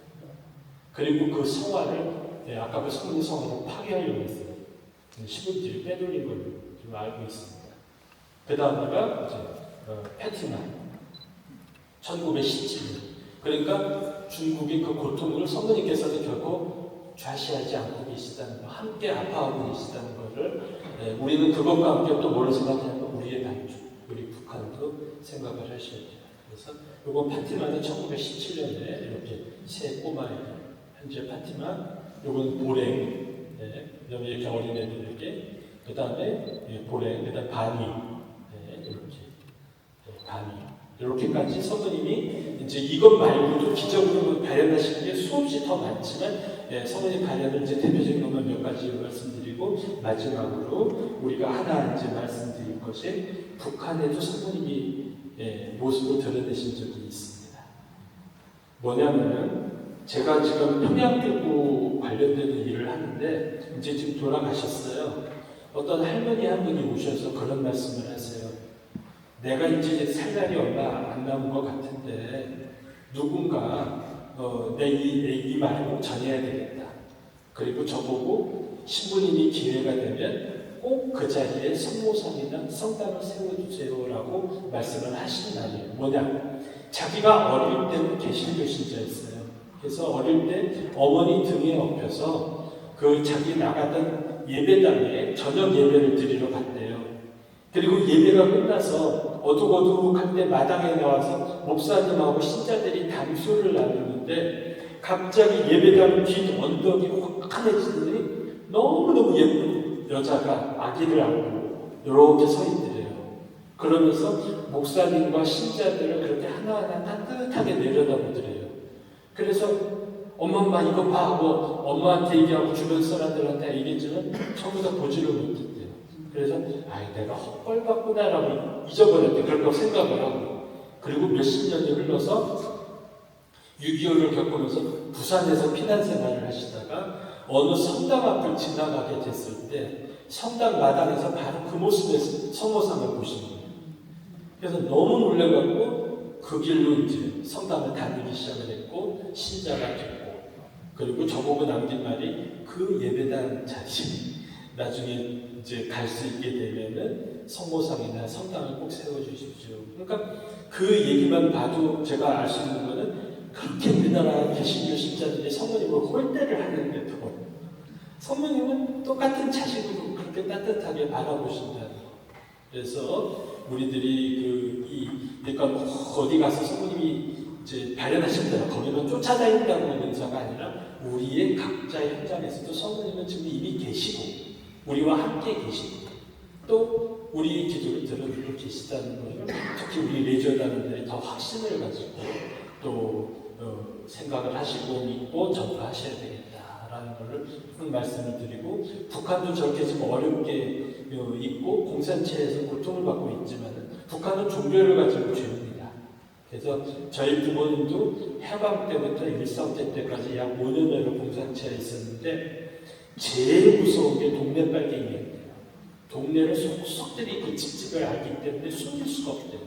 그리고 그 성화를 아까 그 성문 성화를 파괴하려고 했어요. 신분들이 빼돌린 걸로 좀 알고 있습니다. 그 다음에가 패티마 1917년. 그러니까 중국의 그 고통을 성모님께서는 결코 좌시하지 않고 계시다는 거, 함께 아파하고 계시다는 것을 우리는 그것과 함께 또 뭘 생각하냐면 우리의 난주, 우리 북한도 생각을 하셔야죠. 그래서 이건 파티마는 1917년에 이렇게 새 꼬마예요. 현재 파티마, 이건 보랭, 그다음에 이렇게 어린애들에게, 그 다음에 보랭, 그 다음 바니, 이렇게 바니, 이렇게까지 성모님이 이제 이것 말고도 기적으로 발현하신 게 수없이 더 많지만 성모님 발현을 이제 대표적인 것만 몇 가지 말씀드리고 마지막으로 우리가 하나 이제 말씀드릴 것이 북한에도 성모님이 모습을 드러내신 적이 있습니다. 뭐냐면은 제가 지금 평양교구 관련된 일을 하는데 이제 지금 돌아가셨어요. 어떤 할머니 한 분이 오셔서 그런 말씀을 하세요. 내가 이제 살 날이 얼마 안 남은 것 같은데 누군가 내 이 말을 꼭 전해야 되겠다. 그리고 저보고 신부님이 기회가 되면 꼭 그 자리에 성모상이나 성당을 세워주세요라고 말씀을 하시는 날이에요. 뭐냐? 자기가 어릴 때는 개신교 신자였어요. 그래서 어릴 때 어머니 등에 업혀서 그 자기 나가던 예배당에 저녁 예배를 드리러 갔대요. 그리고 예배가 끝나서 어둑어둑할 때 마당에 나와서 목사님하고 신자들이 담소를 나누는데 갑자기 예배당 뒷 언덕이 확하해지더니 너무너무 예쁜 여자가 아기를 안고 이렇게 서 있더래요. 그러면서 목사님과 신자들을 그렇게 하나하나 따뜻하게 내려다보더래요. 그래서 엄마 이거 봐 하고 엄마한테 얘기하고 주변 사람들한테 얘기했지만 전부 다 보지를 못했대요. 그래서 내가 헛벌받구나라고 잊어버렸대. 그렇게 생각을 하고 그리고 몇십 년이 흘러서 6.25를 겪으면서 부산에서 피난 생활을 하시다가 어느 성당 앞을 지나가게 됐을 때 성당 마당에서 바로 그 모습에서 성모상을 보신 거예요. 그래서 너무 놀래갖고 그 길로 이제 성당을 다니기 시작을 했고 신자가 됐고 그리고 저보고 남긴 말이 그 예배당 자신 나중에 이제 갈 수 있게 되면은 성모상이나 성당을 꼭 세워주십시오. 그러니까 그 얘기만 봐도 제가 알 수 있는 거는 그렇게 우리나라 개신교 신자들이 성모님을 홀대를 하는데도 성모님은 똑같은 자식으로 그렇게 따뜻하게 바라보신다는 거. 그래서 우리들이 그러니까 어디 가서 성모님이 이제 발현하신다 거기는 쫓아다닌다고 있는 자가 아니라 우리의 각자의 현장에서도 성모님은 지금 이미 계시고 우리와 함께 계시고 또 우리의 기도를 들어주고 계시다는 것을 특히 우리 레지언단들이 더 확신을 가지고 또 생각을 하시고 믿고 전파하셔야 되겠다라는 것을 말씀을 드리고, 북한도 저렇게 지금 어렵게 있고 공산체에서 고통을 받고 있지만 북한은 종교를 가지고 죄입니다. 그래서 저희 부모님도 해방 때부터 1.4대 때까지 약 5년여를 공산체에 있었는데 제일 무서운 게 동네 빨갱이였대요. 동네를 속속들이 그 집집을 알기 때문에 숨길 수가 없대요.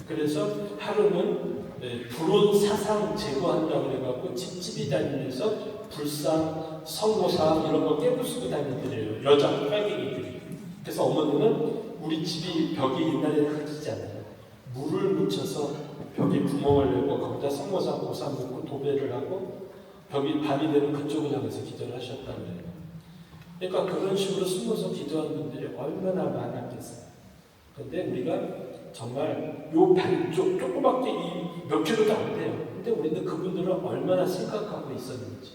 그래서 하루는 불온 사상 제거한다고 해갖고 집집이 다니면서 불상, 성모사 이런 거 깨부수고 다니더래요. 여자 빨갱이들이. 그래서 어머니는 우리 집이 벽이 옛날에 흙이잖아요. 물을 묻혀서 벽에 구멍을 내고 거기다 성모사 고상 넣고 도배를 하고 벽이 밤이 되면 그쪽을 향해서 기도를 하셨다고 해요. 그러니까 그런 식으로 숨어서 기도하는 분들이 얼마나 많았겠어요. 근데 우리가 정말 요 반쪽 조그맣게 몇 킬로도 안 돼요. 근데 우리는 그분들은 얼마나 생각하고 있었는지.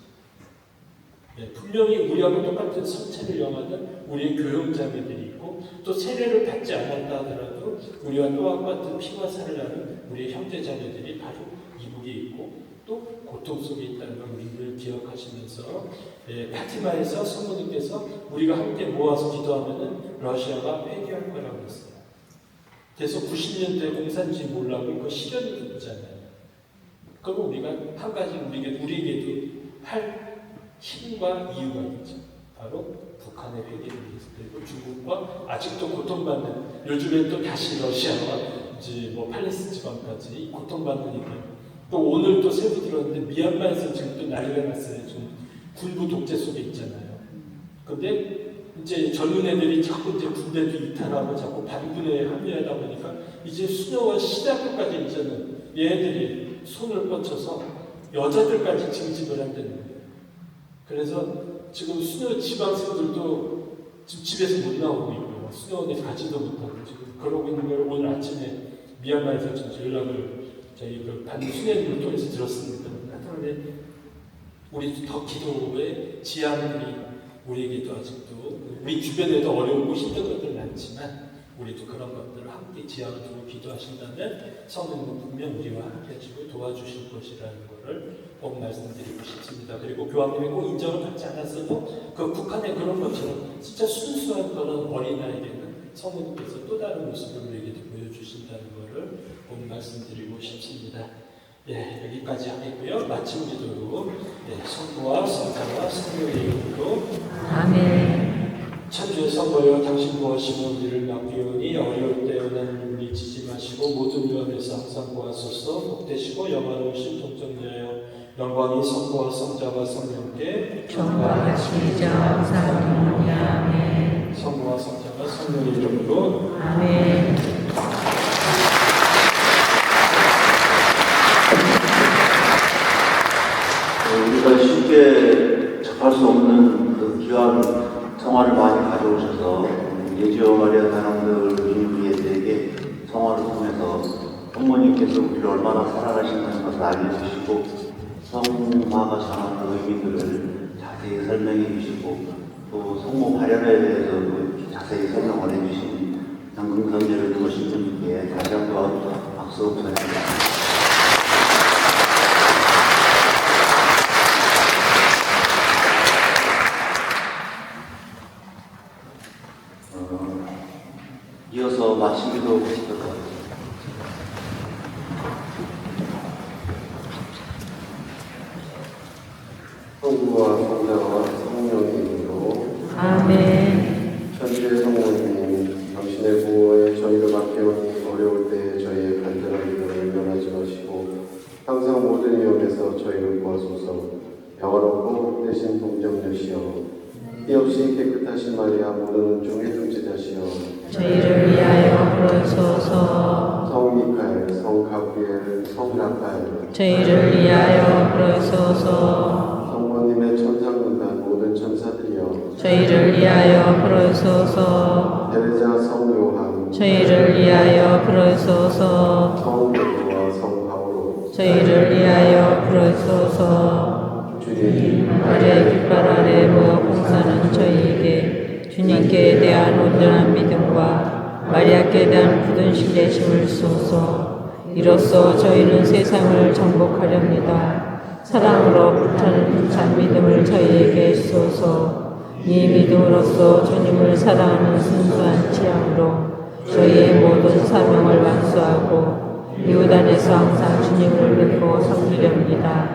분명히 우리하고 똑같은 성체를 영하는 우리의 교육자매들이 있고, 또 세례를 받지 않았다 하더라도 우리와 똑같은 피와 살을 나는 우리의 형제자매들이 바로 이북에 있고 또 고통 속에 있다는 걸 우리를 기억하시면서, 파티마에서 성모님께서 우리가 함께 모아서 기도하면은 러시아가 회개할 거라고 했어요. 그래서 90년대 공산주의 몰락을 그 실현이 됐잖아요. 그럼 우리가 한 가지 우리에게도 할 힘과 이유가 있죠. 바로 북한의 회개를 위해서, 그리고 중국과 아직도 고통받는, 요즘에 또 다시 러시아와 이제 팔레스틴 지방까지 고통받는 일이, 또 오늘 또 새로 들었는데 미얀마에서 지금 또 난리가 났어요. 좀 군부 독재 속에 있잖아요. 근데 이제 젊은 애들이 자꾸 이제 군대도 이탈하고 자꾸 반군에 합류하다 보니까 이제 수녀와 시작까지 이제는 얘네들이 손을 뻗쳐서 여자들까지 징집을 한다는 거예요. 그래서 지금 수녀 지방생들도 지금 집에서 못 나오고 있고요. 수녀원에 가지도 못하고 지금 그러고 있는 걸 오늘 아침에 미얀마에서 연락을 저희 그 반수녀님을 통해서 들었습니다. 그런데 우리 더 기도의 지향들이 우리에게도 아직도, 우리 주변에도 어려우고 힘든 것들 많지만 우리도 그런 것들을 함께 지향을 두고 기도하신다면 성령은 분명 우리와 함께 해주고 도와주실 것이라는 것을 꼭 말씀드리고 싶습니다. 그리고 교황님이 꼭 인정을 받지 않았어도 그 북한의 그런 것처럼 진짜 순수한 그런 어린아이에게는 성령님께서 또 다른 모습을 우리에게도 보여주신다는 것을 꼭 말씀드리고 싶습니다. 여기까지 하겠고요. 마침 기도로 성부와 성자와 성령의 이름으로 아멘. 천주의 성부여, 당신 무엇이면 우리를 맡기오니 어려울 때 은혜를 물리치지 마시고 모든 위험에서 항상 구하소서. 복되시고 영화로우신 동정녀여, 영광이 성부와 성자와 성령께 전과 같이 이제와 항상 영원히 아멘. 성부와 성자와 성령의 이름으로 아멘. 우리가 쉽게 접할 수 없는 그 귀한 성화를 많이 가져오셔서 예지어 마리아 사랑들 우리에게 성화를 통해서 성모님께서 우리를 얼마나 사랑하신다는 것을 알려주시고 성화가 전하는 의미들을 자세히 설명해 주시고 또 성모 발현에 대해서 자세히 설명을 해주신 양금선녀를 모신 분께 다시 한번 박수 부탁드립니다. 이어서 마치기도 하실 것 같아요. 성부와 성자와 성령의 이름으로 아멘. 천주의 성모님, 당신의 보호에 저희를 맡겨오니 어려울 때 저희의 간절한 기도를 면하지 마시고 항상 모든 위험에서 저희를 구하소서. 영원하고 복되신 동정녀시여, 이 없이 깨끗하신 마리아 모든 종의 등지자시여, 저희를 위하여 그러소서. 성 미카엘, 성 가브리엘, 성 라파엘, 저희를 위하여 그러소서. 성모님의 천상군단 모든 천사들이여, 저희를 위하여 그러소서. 데레자 성 요한, 저희를 위하여 그러소서. 성 베드로와 성 바오로, 저희를 위하여 그러소서. 주님, 아래 깃발 아래 모여 봉사는 저희에게 주님께 대한 온전한 믿음과 마리아께 대한 굳은 신뢰심을 쏘소. 이로써 저희는 세상을 정복하렵니다. 사랑으로 불타는 힘찬 믿음을 저희에게 주소서. 이 믿음으로써 주님을 사랑하는 순수한 취향으로 저희의 모든 사명을 완수하고 이웃 안에서 항상 주님을 믿고 섬기렵니다.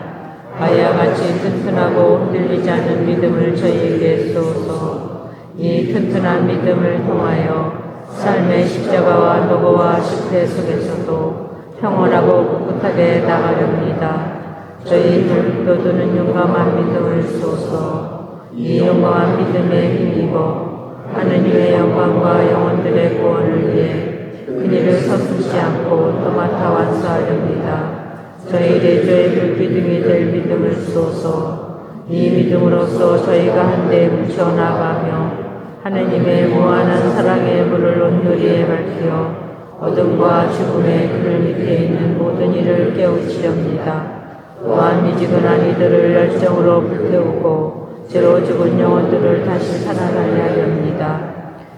아야 같이 튼튼하고 흔들리지 않는 믿음을 저희에게 주소서. 이 튼튼한 믿음을 통하여 삶의 십자가와 노고와 실패 속에서도 평온하고 꿋꿋하게 나가렵니다. 저희 돋우는 용감한 믿음을 주소서. 이 용감한 믿음에 힘입어 하느님의 영광과 영혼들의 구원을 위해 그니를 서슴지 않고 또맡아 완수하렵니다. 저희 대조의 불기둥이 될 믿음을 주소서. 이 믿음으로써 저희가 한데 뭉쳐 나가며 하느님의 무한한 사랑의 물을 온누리에 밝혀 어둠과 죽음의 그늘 밑에 있는 모든 이를 깨우치렵니다. 또한 미지근한 이들을 열정으로 불태우고 죄로 죽은 영혼들을 다시 살아나게 하렵니다.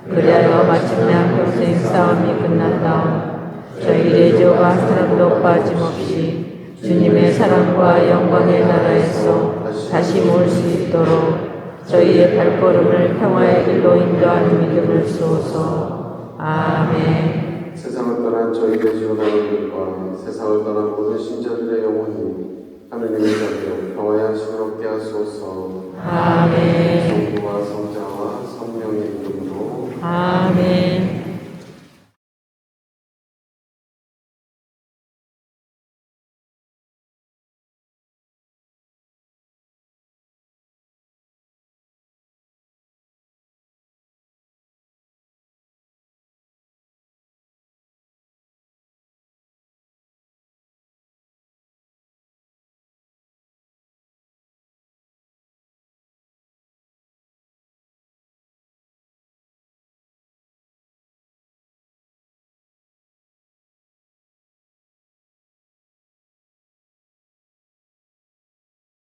그리하여 마침내 한평생 싸움이 끝난 다음 저희 레지오가 한 사람도 빠짐없이 주님의 사랑과 영광의 나라에서 다시 모을 수 있도록 저희의 발걸음을 평화의 길로 인도하는 믿음을 주소서. 아멘. 세상을 떠난 저희의 지원하는들과 세상을 떠난 모든 신자들의 영혼이 하느님의 자비로 평화의 안식을 얻게 하소서. 아멘. 성부와 성자